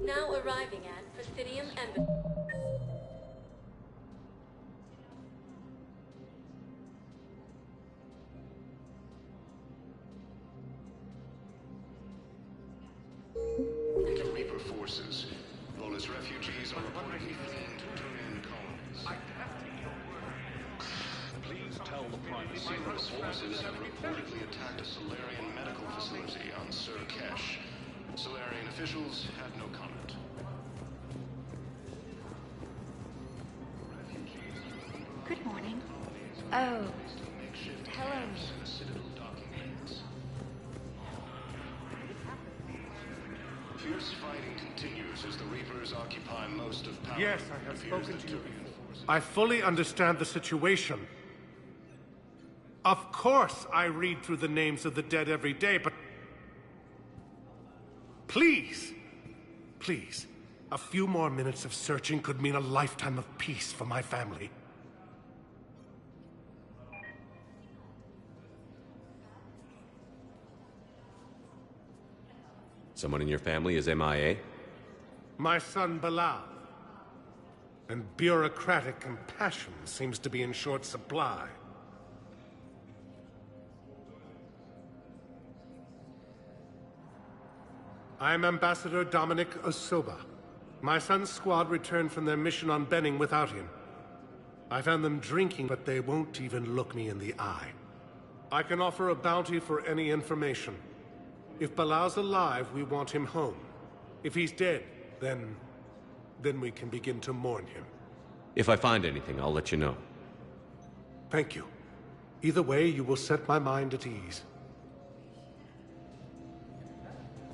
Now arriving at Presidium Embassy. The Reaper forces. Volus refugees are reportedly fleeing to Turian colonies. Please tell the Prime Cerberus forces have reportedly attacked a Solarian medical facility on Sur Kesh. Solarian officials had no comment. Good morning. Oh. Hello. Fierce fighting continues as the Reapers occupy most of power. Yes, I have spoken to you. I fully understand the situation. Of course I read through the names of the dead every day, but... Please! Please. A few more minutes of searching could mean a lifetime of peace for my family. Someone in your family is MIA? My son, Bilal. And bureaucratic compassion seems to be in short supply. I'm Ambassador Dominic Osoba. My son's squad returned from their mission on Benning without him. I found them drinking, but they won't even look me in the eye. I can offer a bounty for any information. If Bilal's alive, we want him home. If he's dead, then we can begin to mourn him. If I find anything, I'll let you know. Thank you. Either way, you will set my mind at ease.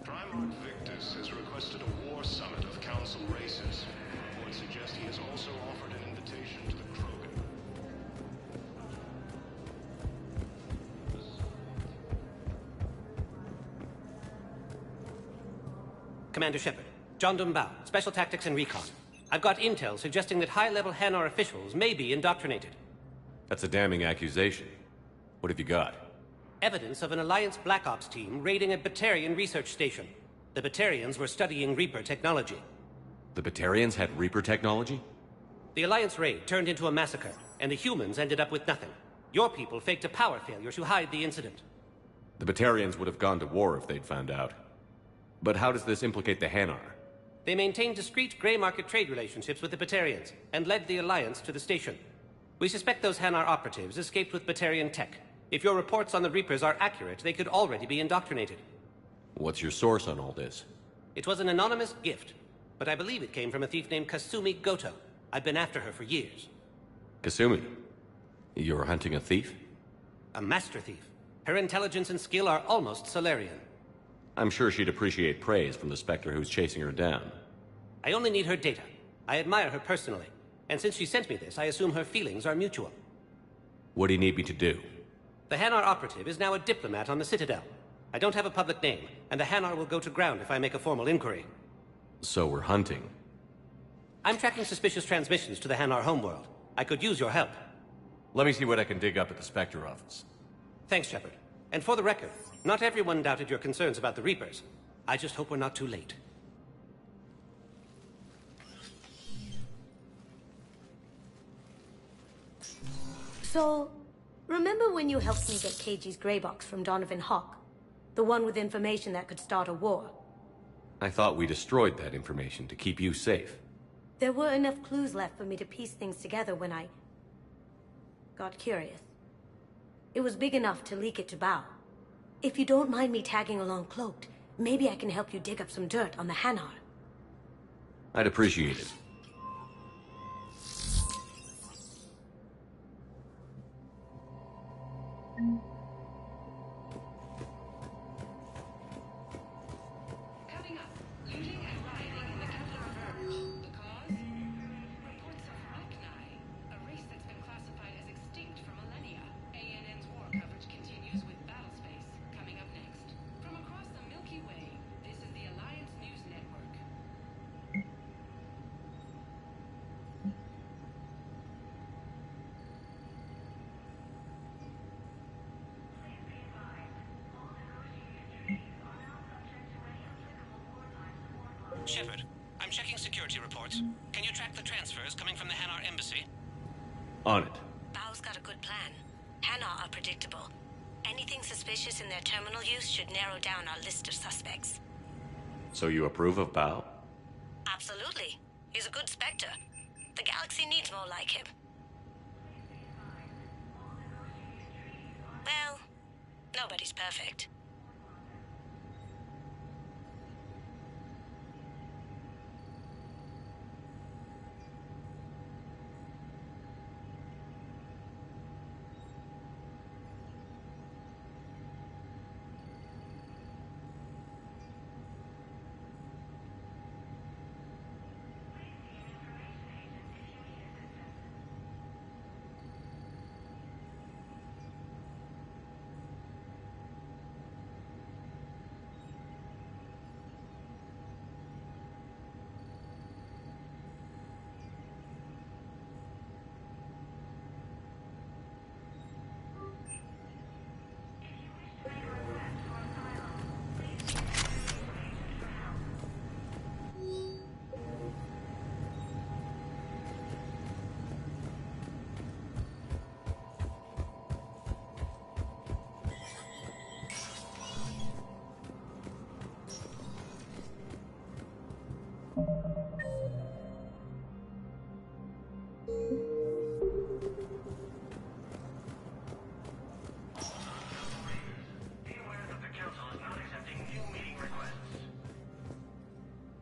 Primarch Victus has requested a war summit of Council races. Reports suggest he has also offered an invitation to the Krogan. Commander Shepard, John Dumbao, Special Tactics and Recon. I've got intel suggesting that high-level Hanar officials may be indoctrinated. That's a damning accusation. What have you got? Evidence of an Alliance Black Ops team raiding a Batarian research station. The Batarians were studying Reaper technology. The Batarians had Reaper technology? The Alliance raid turned into a massacre, and the humans ended up with nothing. Your people faked a power failure to hide the incident. The Batarians would have gone to war if they'd found out. But how does this implicate the Hanar? They maintained discreet gray market trade relationships with the Batarians, and led the Alliance to the station. We suspect those Hanar operatives escaped with Batarian tech. If your reports on the Reapers are accurate, they could already be indoctrinated. What's your source on all this? It was an anonymous gift, but I believe it came from a thief named Kasumi Goto. I've been after her for years. Kasumi? You're hunting a thief? A master thief. Her intelligence and skill are almost Solarian. I'm sure she'd appreciate praise from the Spectre who's chasing her down. I only need her data. I admire her personally, and since she sent me this, I assume her feelings are mutual. What do you need me to do? The Hanar operative is now a diplomat on the Citadel. I don't have a public name, and the Hanar will go to ground if I make a formal inquiry. So we're hunting. I'm tracking suspicious transmissions to the Hanar homeworld. I could use your help. Let me see what I can dig up at the Spectre office. Thanks, Shepard. And for the record, not everyone doubted your concerns about the Reapers. I just hope we're not too late. So, remember when you helped me get KG's grey box from Donovan Hawk? The one with information that could start a war? I thought we destroyed that information to keep you safe. There were enough clues left for me to piece things together when I got curious. It was big enough to leak it to Bao. If you don't mind me tagging along cloaked, maybe I can help you dig up some dirt on the Hanar. I'd appreciate it. Coming up, looting and rioting in the capital of Verge. The cause? Reports of Rachni, a race that's been classified as extinct for millennia. ANN's war coverage continues with Battlespace coming up next. From across the Milky Way, this is the Alliance News Network. Shepard, I'm checking security reports. Can you track the transfers coming from the Hanar embassy? On it. Bao's got a good plan. Hanar are predictable. Anything suspicious in their terminal use should narrow down our list of suspects. So you approve of Bao? Absolutely. He's a good Spectre. The galaxy needs more like him. Well, nobody's perfect.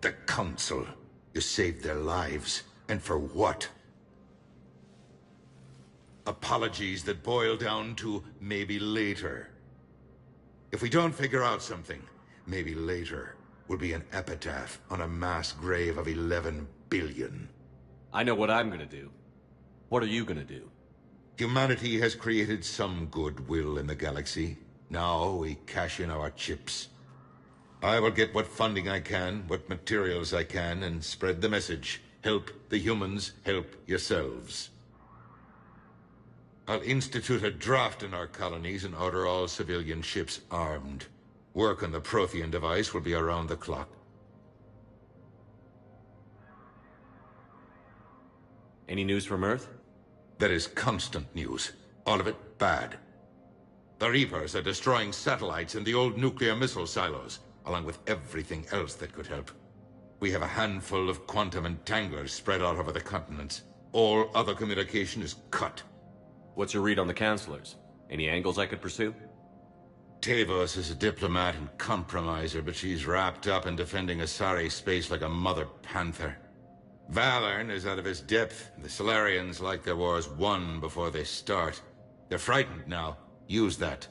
The Council. You saved their lives. And for what? Apologies that boil down to maybe later. If we don't figure out something, maybe later will be an epitaph on a mass grave of 11 billion. I know what I'm gonna do. What are you gonna do? Humanity has created some goodwill in the galaxy. Now we cash in our chips. I will get what funding I can, what materials I can, and spread the message. Help the humans, help yourselves. I'll institute a draft in our colonies and order all civilian ships armed. Work on the Prothean device will be around the clock. Any news from Earth? There is constant news. All of it bad. The Reapers are destroying satellites and the old nuclear missile silos, along with everything else that could help. We have a handful of quantum entanglers spread out over the continents. All other communication is cut. What's your read on the counselors? Any angles I could pursue? Tavos is a diplomat and compromiser, but she's wrapped up in defending Asari space like a mother panther. Valern is out of his depth. The Solarians like their wars won before they start. They're frightened now. Use that.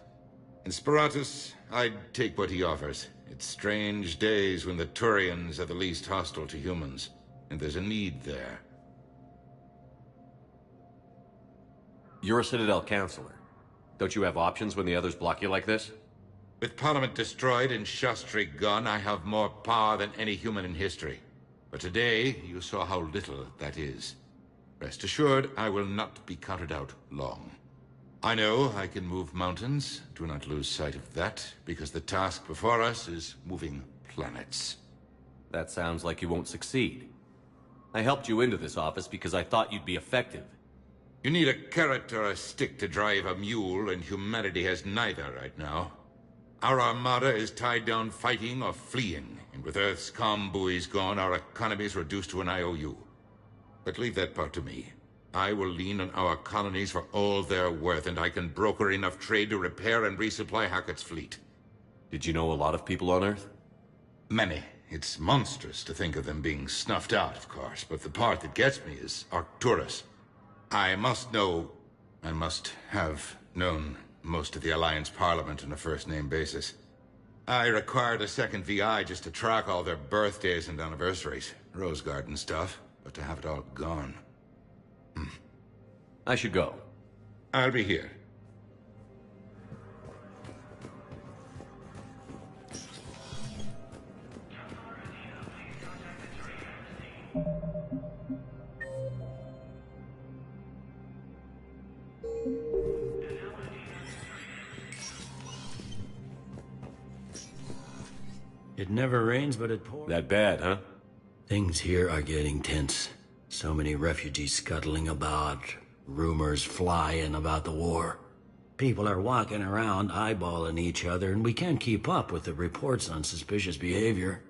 In Sparatus, I'd take what he offers. It's strange days when the Turians are the least hostile to humans, and there's a need there. You're a Citadel counselor. Don't you have options when the others block you like this? With Parliament destroyed and Shastri gone, I have more power than any human in history. But today, you saw how little that is. Rest assured, I will not be counted out long. I know I can move mountains. Do not lose sight of that, because the task before us is moving planets. That sounds like you won't succeed. I helped you into this office because I thought you'd be effective. You need a carrot or a stick to drive a mule, and humanity has neither right now. Our armada is tied down fighting or fleeing, and with Earth's comm buoys gone, our economy is reduced to an IOU. But leave that part to me. I will lean on our colonies for all they're worth, and I can broker enough trade to repair and resupply Hackett's fleet. Did you know a lot of people on Earth? Many. It's monstrous to think of them being snuffed out, of course, but the part that gets me is Arcturus. I must know, and must have known, most of the Alliance Parliament on a first-name basis. I required a second VI just to track all their birthdays and anniversaries. Rose Garden stuff, but to have it all gone. I should go. I'll be here. It never rains, but it pours. That bad, huh? Things here are getting tense. So many refugees scuttling about, rumors flying about the war. People are walking around eyeballing each other, and we can't keep up with the reports on suspicious behavior.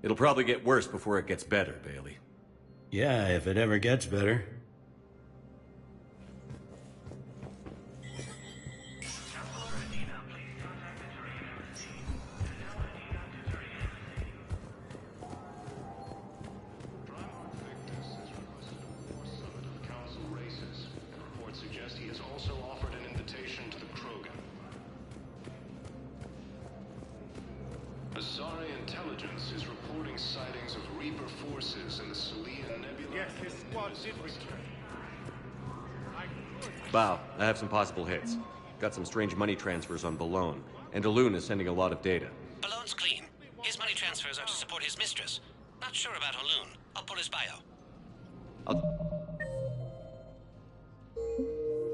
It'll probably get worse before it gets better, Bailey. Yeah, if it ever gets better. Asari intelligence is reporting sightings of Reaper forces in the Salian Nebula. Yes, his squad did return. Bow, I have some possible hits. Got some strange money transfers on Balone, and Elune is sending a lot of data. Balone's clean. His money transfers are to support his mistress. Not sure about Elune. I'll pull his bio.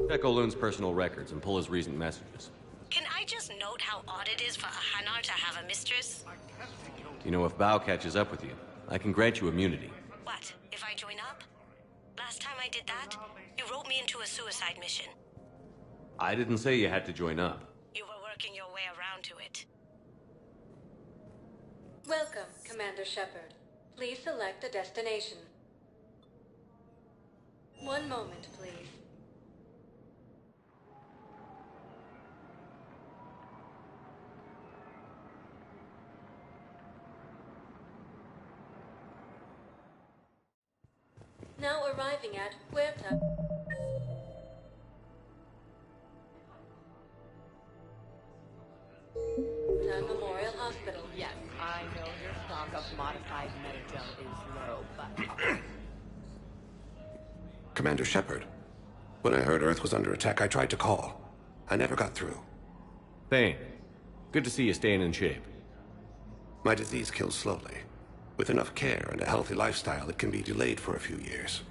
Check Olune's personal records and pull his recent messages. Can I just note how odd it is for a Hanar to have a mistress? You know, if Bao catches up with you, I can grant you immunity. What, if I join up? Last time I did that, you wrote me into a suicide mission. I didn't say you had to join up. You were working your way around to it. Welcome, Commander Shepard. Please select a destination. One moment, please. Now arriving at Huerta. Memorial Hospital. Yes, I know your stock of modified metagel is low, but... Commander Shepard, when I heard Earth was under attack, I tried to call. I never got through. Thane, good to see you staying in shape. My disease kills slowly. With enough care and a healthy lifestyle, it can be delayed for a few years.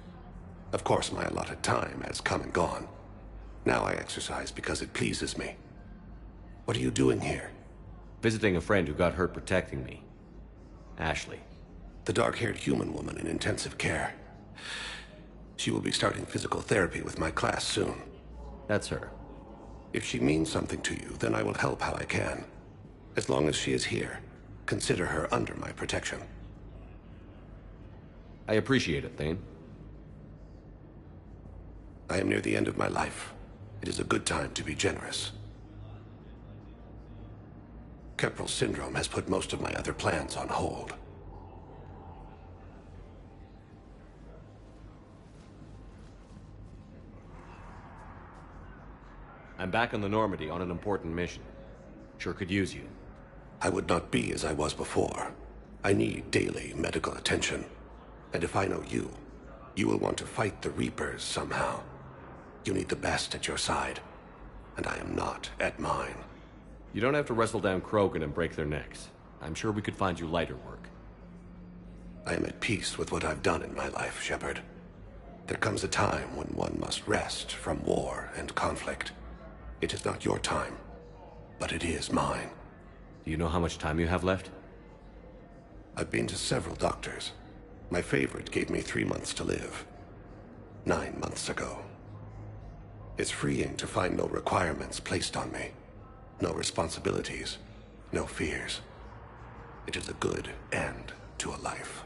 Of course, my allotted time has come and gone. Now I exercise because it pleases me. What are you doing here? Visiting a friend who got hurt protecting me. Ashley. The dark-haired human woman in intensive care. She will be starting physical therapy with my class soon. That's her. If she means something to you, then I will help how I can. As long as she is here, consider her under my protection. I appreciate it, Thane. I am near the end of my life. It is a good time to be generous. Keprel syndrome has put most of my other plans on hold. I'm back on the Normandy on an important mission. Sure could use you. I would not be as I was before. I need daily medical attention. And if I know you, you will want to fight the Reapers somehow. You need the best at your side, and I am not at mine. You don't have to wrestle down Krogan and break their necks. I'm sure we could find you lighter work. I am at peace with what I've done in my life, Shepard. There comes a time when one must rest from war and conflict. It is not your time, but it is mine. Do you know how much time you have left? I've been to several doctors. My favorite gave me 3 months to live. 9 months ago. It's freeing to find no requirements placed on me. No responsibilities. No fears. It is a good end to a life.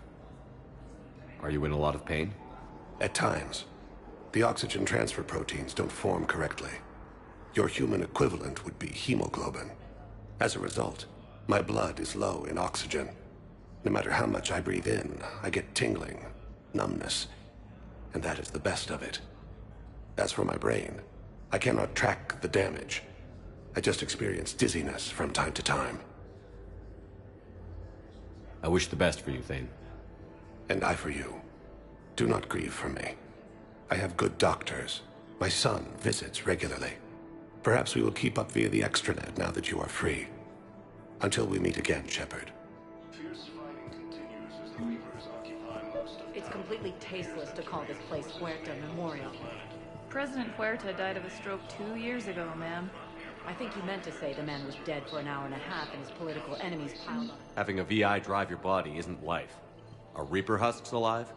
Are you in a lot of pain? At times. The oxygen transfer proteins don't form correctly. Your human equivalent would be hemoglobin. As a result, my blood is low in oxygen. No matter how much I breathe in, I get tingling, numbness, and that is the best of it. As for my brain, I cannot track the damage. I just experience dizziness from time to time. I wish the best for you, Thane. And I for you. Do not grieve for me. I have good doctors. My son visits regularly. Perhaps we will keep up via the extranet now that you are free. Until we meet again, Shepard. It's completely tasteless to call this place Huerta Memorial. President Huerta died of a stroke 2 years ago, ma'am. I think you meant to say the man was dead for an hour and a half and his political enemies piled up. Having a VI drive your body isn't life. Are Reaper husks alive?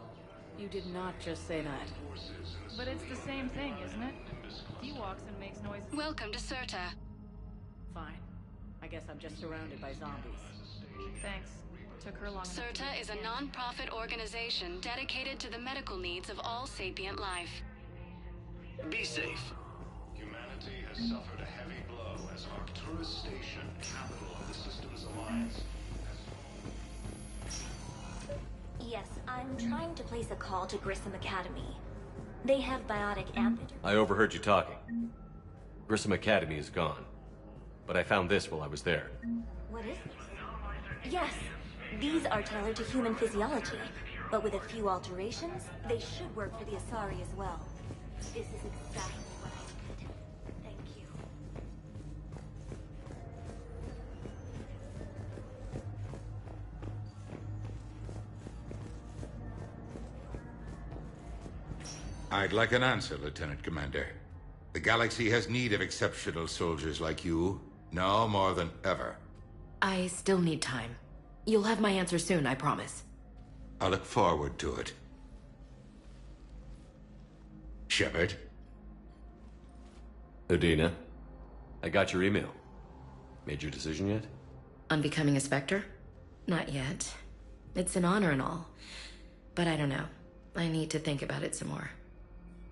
You did not just say that. But it's the same thing, isn't it? He walks and makes noise. Welcome to Serta. Fine. I guess I'm just surrounded by zombies. Thanks. Took her long enough. Serta is a non-profit organization dedicated to the medical needs of all sapient life. Be safe. Humanity has suffered a heavy blow as Arcturus Station, capital of the Systems Alliance. Yes, I'm trying to place a call to Grissom Academy. They have biotic amphitrite. I overheard you talking. Grissom Academy is gone. But I found this while I was there. What is this? Yes, these are tailored to human physiology, but with a few alterations, they should work for the Asari as well. This is exactly what I needed. Thank you. I'd like an answer, Lieutenant Commander. The galaxy has need of exceptional soldiers like you, now more than ever. I still need time. You'll have my answer soon, I promise. I look forward to it. Shepard? Udina, I got your email. Made your decision yet? On becoming a Spectre? Not yet. It's an honor and all. But I don't know. I need to think about it some more.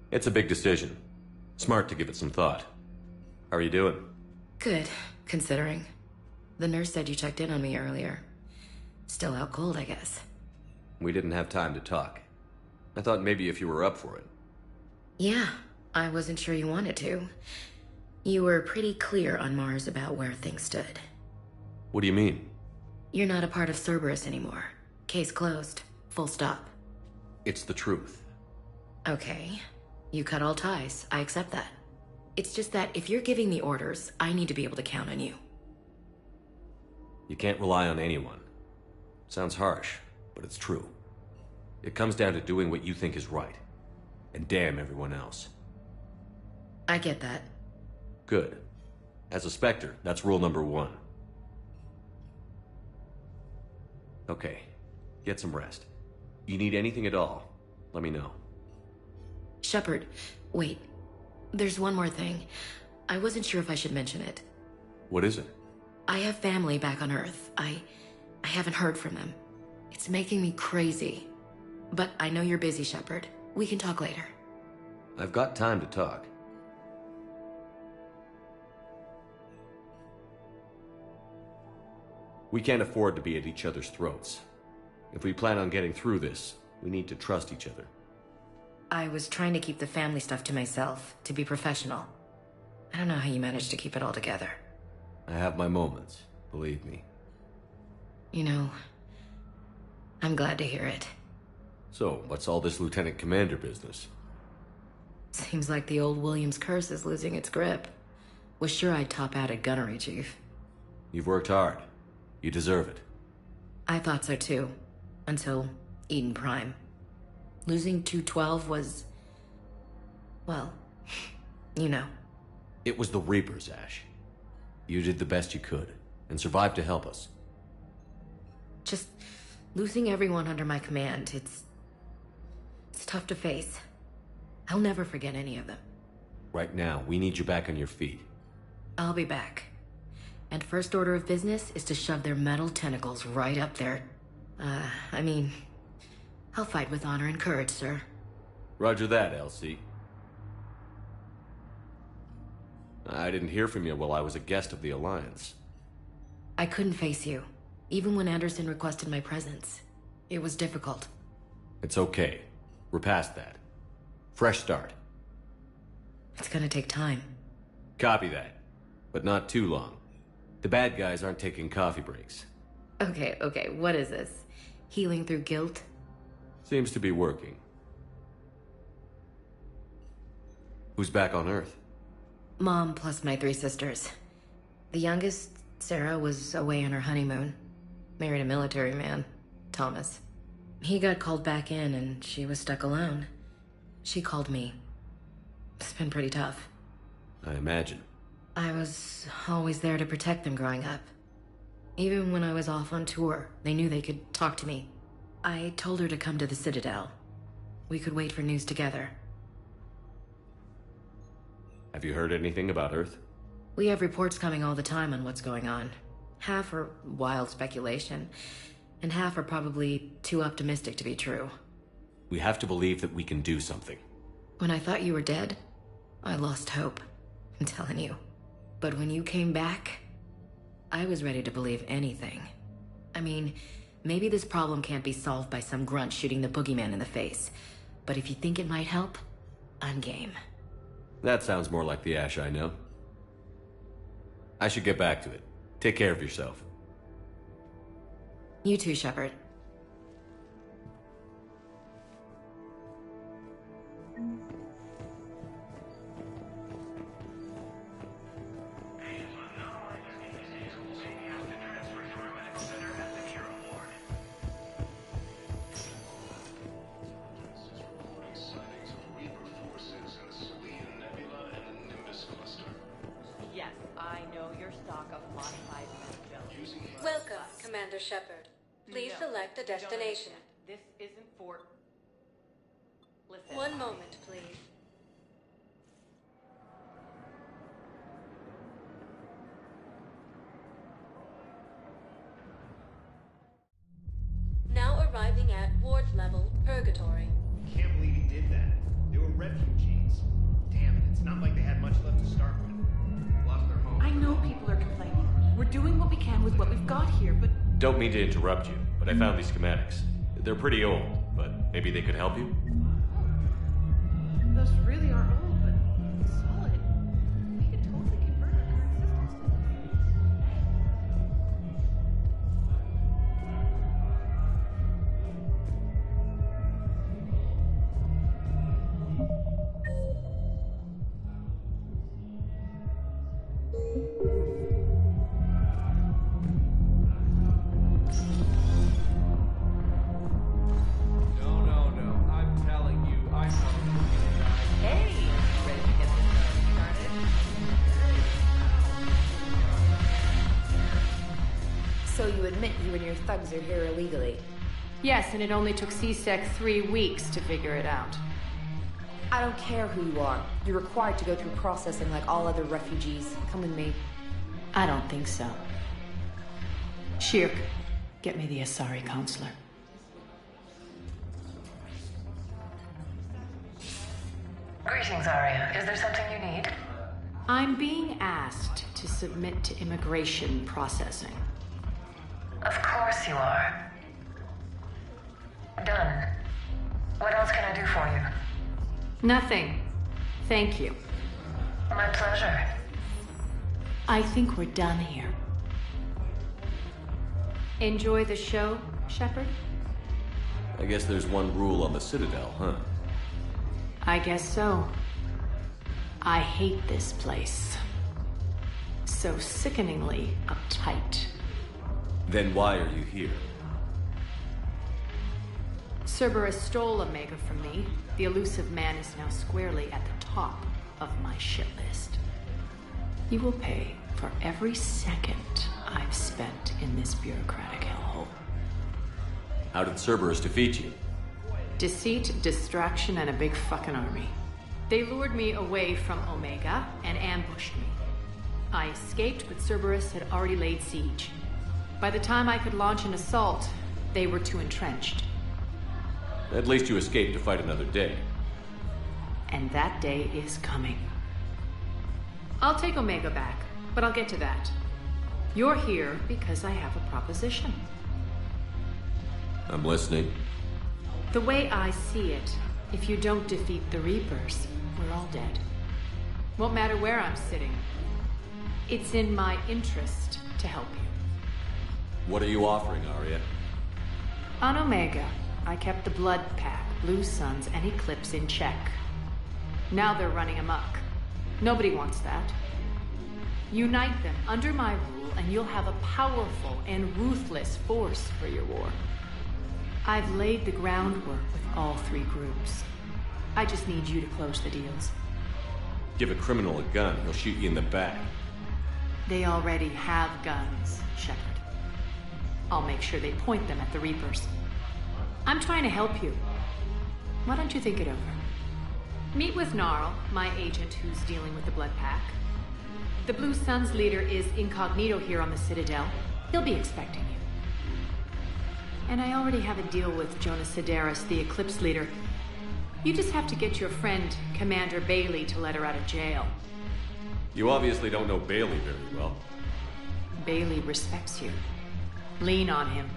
It's a big decision. Smart to give it some thought. How are you doing? Good, considering. The nurse said you checked in on me earlier. Still out cold, I guess. We didn't have time to talk. I thought maybe if you were up for it. Yeah, I wasn't sure you wanted to. You were pretty clear on Mars about where things stood. What do you mean? You're not a part of Cerberus anymore. Case closed. Full stop. It's the truth. Okay. You cut all ties. I accept that. It's just that if you're giving me orders, I need to be able to count on you. You can't rely on anyone. Sounds harsh, but it's true. It comes down to doing what you think is right. And damn everyone else. I get that. Good. As a Spectre, that's rule number 1. Okay. Get some rest. You need anything at all, let me know. Shepard, wait. There's one more thing. I wasn't sure if I should mention it. What is it? I have family back on Earth. I haven't heard from them. It's making me crazy. But I know you're busy, Shepard. We can talk later. I've got time to talk. We can't afford to be at each other's throats. If we plan on getting through this, we need to trust each other. I was trying to keep the family stuff to myself, to be professional. I don't know how you managed to keep it all together. I have my moments, believe me. You know, I'm glad to hear it. So, what's all this Lieutenant Commander business? Seems like the old Williams curse is losing its grip. Was sure I'd top out at gunnery, Chief. You've worked hard. You deserve it. I thought so too. Until Eden Prime. Losing 212 was... well, you know. It was the Reapers, Ash. You did the best you could, and survived to help us. Just losing everyone under my command, it's tough to face. I'll never forget any of them. Right now, we need you back on your feet. I'll be back. And first order of business is to shove their metal tentacles right up there. I mean, I'll fight with honor and courage, sir. Roger that, Elsie. I didn't hear from you while I was a guest of the Alliance. I couldn't face you, even when Anderson requested my presence. It was difficult. It's okay. We're past that. Fresh start. It's gonna take time. Copy that. But not too long. The bad guys aren't taking coffee breaks. Okay, what is this? Healing through guilt? Seems to be working. Who's back on Earth? Mom plus my 3 sisters. The youngest, Sarah, was away on her honeymoon. Married a military man, Thomas. He got called back in and she was stuck alone. She called me. It's been pretty tough. I imagine. I was always there to protect them growing up. Even when I was off on tour, they knew they could talk to me. I told her to come to the Citadel. We could wait for news together. Have you heard anything about Earth? We have reports coming all the time on what's going on. Half are wild speculation, and half are probably too optimistic to be true. We have to believe that we can do something. When I thought you were dead, I lost hope. I'm telling you. But when you came back, I was ready to believe anything. I mean, maybe this problem can't be solved by some grunt shooting the boogeyman in the face. But if you think it might help, I'm game. That sounds more like the Ash I know. I should get back to it. Take care of yourself. You too, Shepard. Welcome, Commander Shepard. Please select a destination. This isn't for... Listen. One moment, please. Now arriving at ward level purgatory. Can't believe he did that. They were refugees. Damn it, it's not like they had much left to start with. Lost their home. I know people are complaining. We're doing what we can with what we've got here, but... Don't mean to interrupt you, but I found these schematics. They're pretty old, but maybe they could help you? Those really are old, but solid. We could totally convert our current systems thugs are here illegally. Yes, and it only took C-Sec 3 weeks to figure it out. I don't care who you are. You're required to go through processing like all other refugees. Come with me. I don't think so. Shirk, get me the Asari counselor. Greetings, Arya. Is there something you need? I'm being asked to submit to immigration processing. Of course you are. Done. What else can I do for you? Nothing. Thank you. My pleasure. I think we're done here. Enjoy the show, Shepard? I guess there's one rule on the Citadel, huh? I guess so. I hate this place. So sickeningly uptight. Then why are you here? Cerberus stole Omega from me. The elusive man is now squarely at the top of my shit list. You will pay for every second I've spent in this bureaucratic hellhole. How did Cerberus defeat you? Deceit, distraction, and a big fucking army. They lured me away from Omega and ambushed me. I escaped, but Cerberus had already laid siege. By the time I could launch an assault, they were too entrenched. At least you escaped to fight another day. And that day is coming. I'll take Omega back, but I'll get to that. You're here because I have a proposition. I'm listening. The way I see it, if you don't defeat the Reapers, we're all dead. Won't matter where I'm sitting. It's in my interest to help you. What are you offering, Arya? On Omega, I kept the Blood Pack, Blue Suns, and Eclipse in check. Now they're running amok. Nobody wants that. Unite them under my rule, and you'll have a powerful and ruthless force for your war. I've laid the groundwork with all three groups. I just need you to close the deals. Give a criminal a gun, he'll shoot you in the back. They already have guns, Shepard. I'll make sure they point them at the Reapers. I'm trying to help you. Why don't you think it over? Meet with Gnarl, my agent who's dealing with the Blood Pack. The Blue Suns leader is incognito here on the Citadel. He'll be expecting you. And I already have a deal with Jonas Sedaris, the Eclipse leader. You just have to get your friend, Commander Bailey, to let her out of jail. You obviously don't know Bailey very well. Bailey respects you. Lean on him.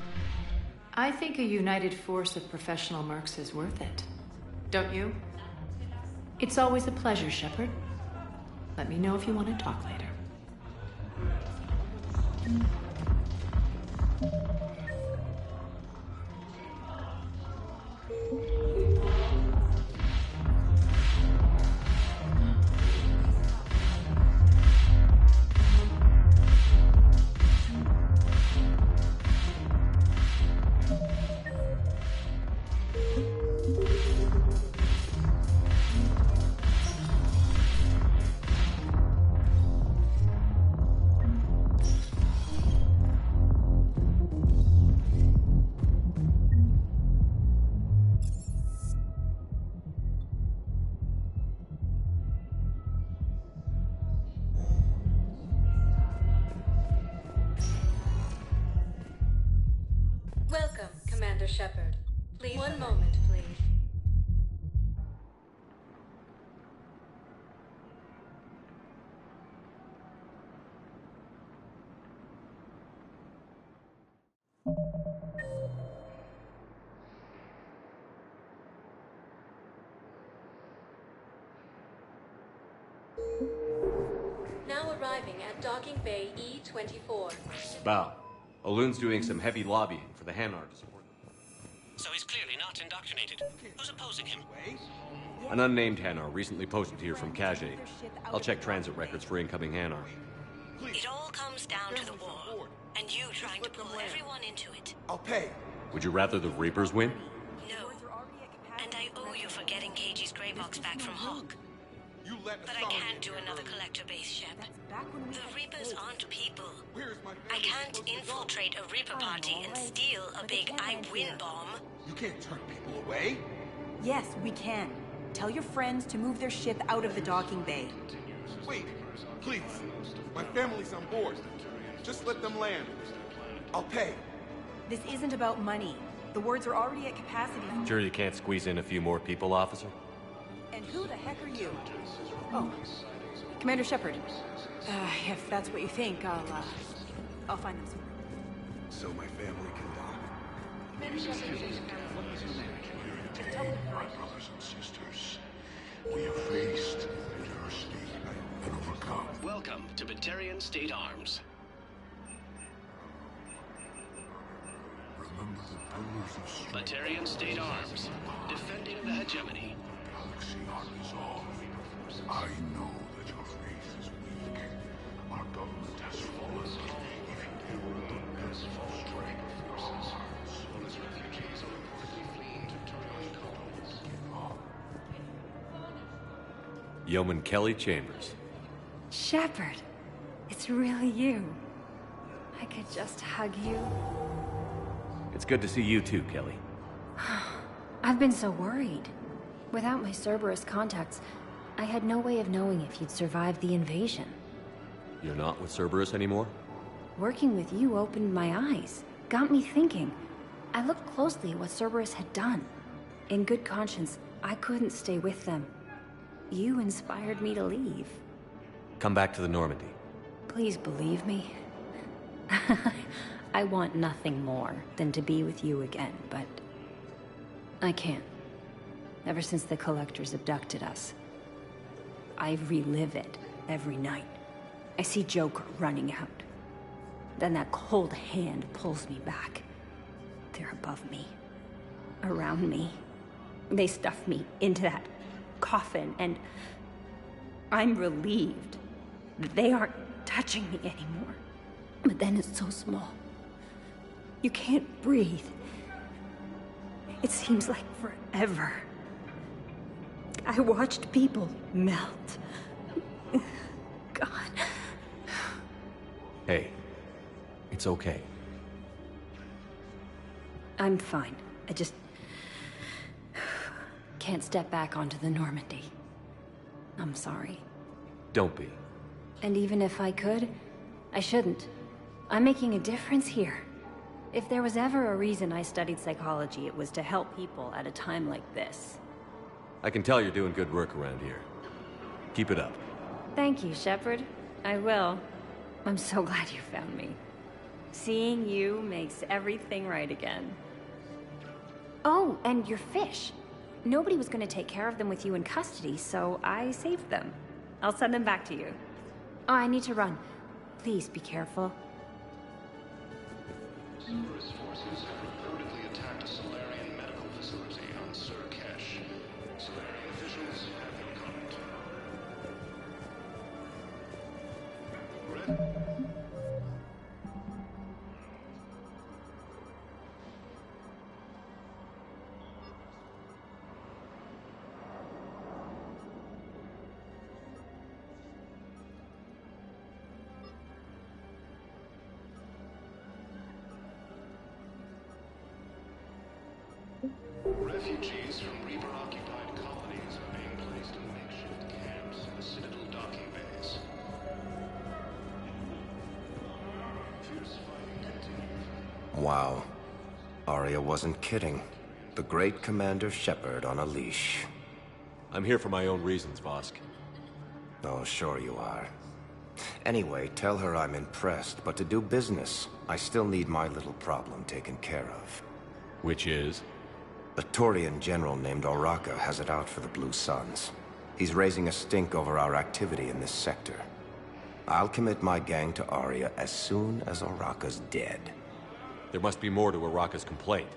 I think a united force of professional mercs is worth it. Don't you? It's always a pleasure, Shepard. Let me know if you want to talk later. Welcome, Commander Shepard. Please. One moment, please. Now arriving at Docking Bay E-24. Bow. Olun's doing some heavy lobbying for the Hanar to support. So he's clearly not indoctrinated. Who's opposing him? An unnamed Hanar recently posted here from Kajay. I'll check transit records for incoming Hanar. It all comes down to the war, and you trying to pull everyone into it. I'll pay. Would you rather the Reapers win? No. And I owe you for getting Cage's gray box back from Hawk. But I can't do another collector base, Shep. The Reapers aren't people. I can't infiltrate a Reaper party and steal a big I win bomb. You can't turn people away. Yes, we can. Tell your friends to move their ship out of the docking bay. Wait, please. My family's on board. Just let them land. I'll pay. This isn't about money. The wards are already at capacity. Sure you can't squeeze in a few more people, officer? And who the heck are you? Oh, Commander Shepard. If that's what you think, I'll find them somewhere. So my family can die. Commander Shepard. My brothers and sisters, we have faced adversity and overcome. Welcome to Batarian State Arms. Remember the pillars of strength. Batarian State Arms, defending the hegemony. Galaxy are resolved. I know that your faith is weak. Our government has fallen. If you were the best of strength of your hearts, As refugees are reportedly fleeing to Turian colonies. give up. Yeoman Kelly Chambers. Shepard, it's really you. I could just hug you. It's good to see you too, Kelly. I've been so worried. Without my Cerberus contacts, I had no way of knowing if you'd survived the invasion. You're not with Cerberus anymore? Working with you opened my eyes, got me thinking. I looked closely at what Cerberus had done. In good conscience, I couldn't stay with them. You inspired me to leave. Come back to the Normandy. Please believe me. I want nothing more than to be with you again, but I can't. Ever since the Collectors abducted us, I relive it every night. I see Joker running out. Then that cold hand pulls me back. They're above me, around me. They stuff me into that coffin, and I'm relieved that they aren't touching me anymore. But then it's so small. You can't breathe. It seems like forever. I watched people melt. God. Hey, it's okay. I'm fine. I just can't step back onto the Normandy. I'm sorry. Don't be. And even if I could, I shouldn't. I'm making a difference here. If there was ever a reason I studied psychology, it was to help people at a time like this. I can tell you're doing good work around here. Keep it up. Thank you, Shepard. I will. I'm so glad you found me. Seeing you makes everything right again. Oh, and your fish. Nobody was going to take care of them with you in custody, so I saved them. I'll send them back to you. Oh, I need to run. Please be careful. Cerberus forces have reportedly attacked a Solarian medical facility on Sur Kesh. Solarian officials have no comment. Red. Refugees from Reaper-occupied colonies are being placed in makeshift camps in the Citadel docking bays. Fierce fighting continues. Wow. Arya wasn't kidding. The great Commander Shepard on a leash. I'm here for my own reasons, Vosk. Oh, sure you are. Anyway, tell her I'm impressed, but to do business, I still need my little problem taken care of. Which is? A Turian general named Oraka has it out for the Blue Suns. He's raising a stink over our activity in this sector. I'll commit my gang to Arya as soon as Oraka's dead. There must be more to Oraka's complaint.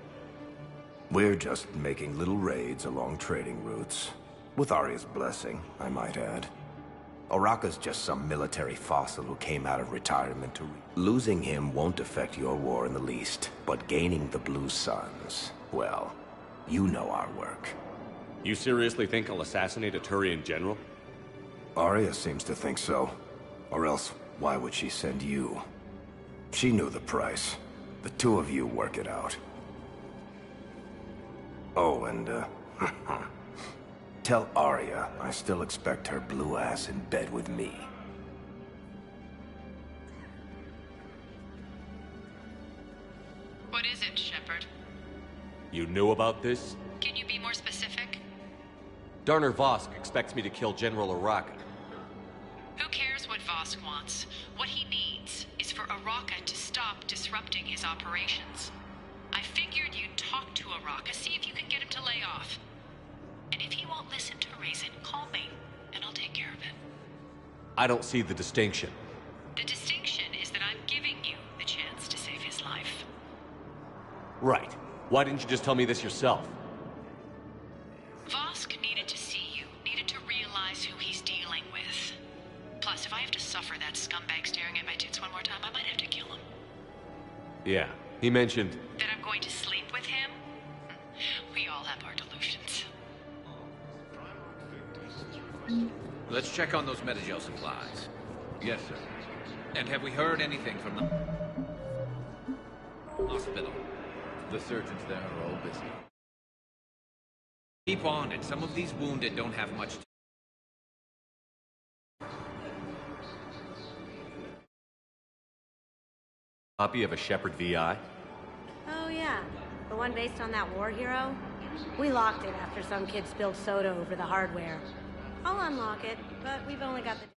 We're just making little raids along trading routes. With Arya's blessing, I might add. Oraka's just some military fossil who came out of retirement to... Losing him won't affect your war in the least, but gaining the Blue Suns, well, you know our work. You seriously think I'll assassinate a Turian general? Arya seems to think so. Or else, why would she send you? She knew the price. The two of you work it out. Oh, and, Tell Arya I still expect her blue ass in bed with me. What is it, Shepard? You knew about this? Can you be more specific? Darner Vosk expects me to kill General Araka. Who cares what Vosk wants? What he needs is for Araka to stop disrupting his operations. I figured you'd talk to Araka, see if you can get him to lay off. And if he won't listen to reason, call me, and I'll take care of it. I don't see the distinction. The distinction is that I'm giving you the chance to save his life. Right. Why didn't you just tell me this yourself? Vosk needed to see you, needed to realize who he's dealing with. Plus, if I have to suffer that scumbag staring at my tits one more time, I might have to kill him. Yeah, he mentioned... That I'm going to sleep with him? We all have our delusions. Let's check on those Metagel supplies. Yes, sir. And have we heard anything from the hospital? The surgeons there are all busy. Keep on it. Some of these wounded don't have much time. Copy of a Shepard VI? Oh yeah, the one based on that war hero? We locked it after some kid spilled soda over the hardware. I'll unlock it, but we've only got the...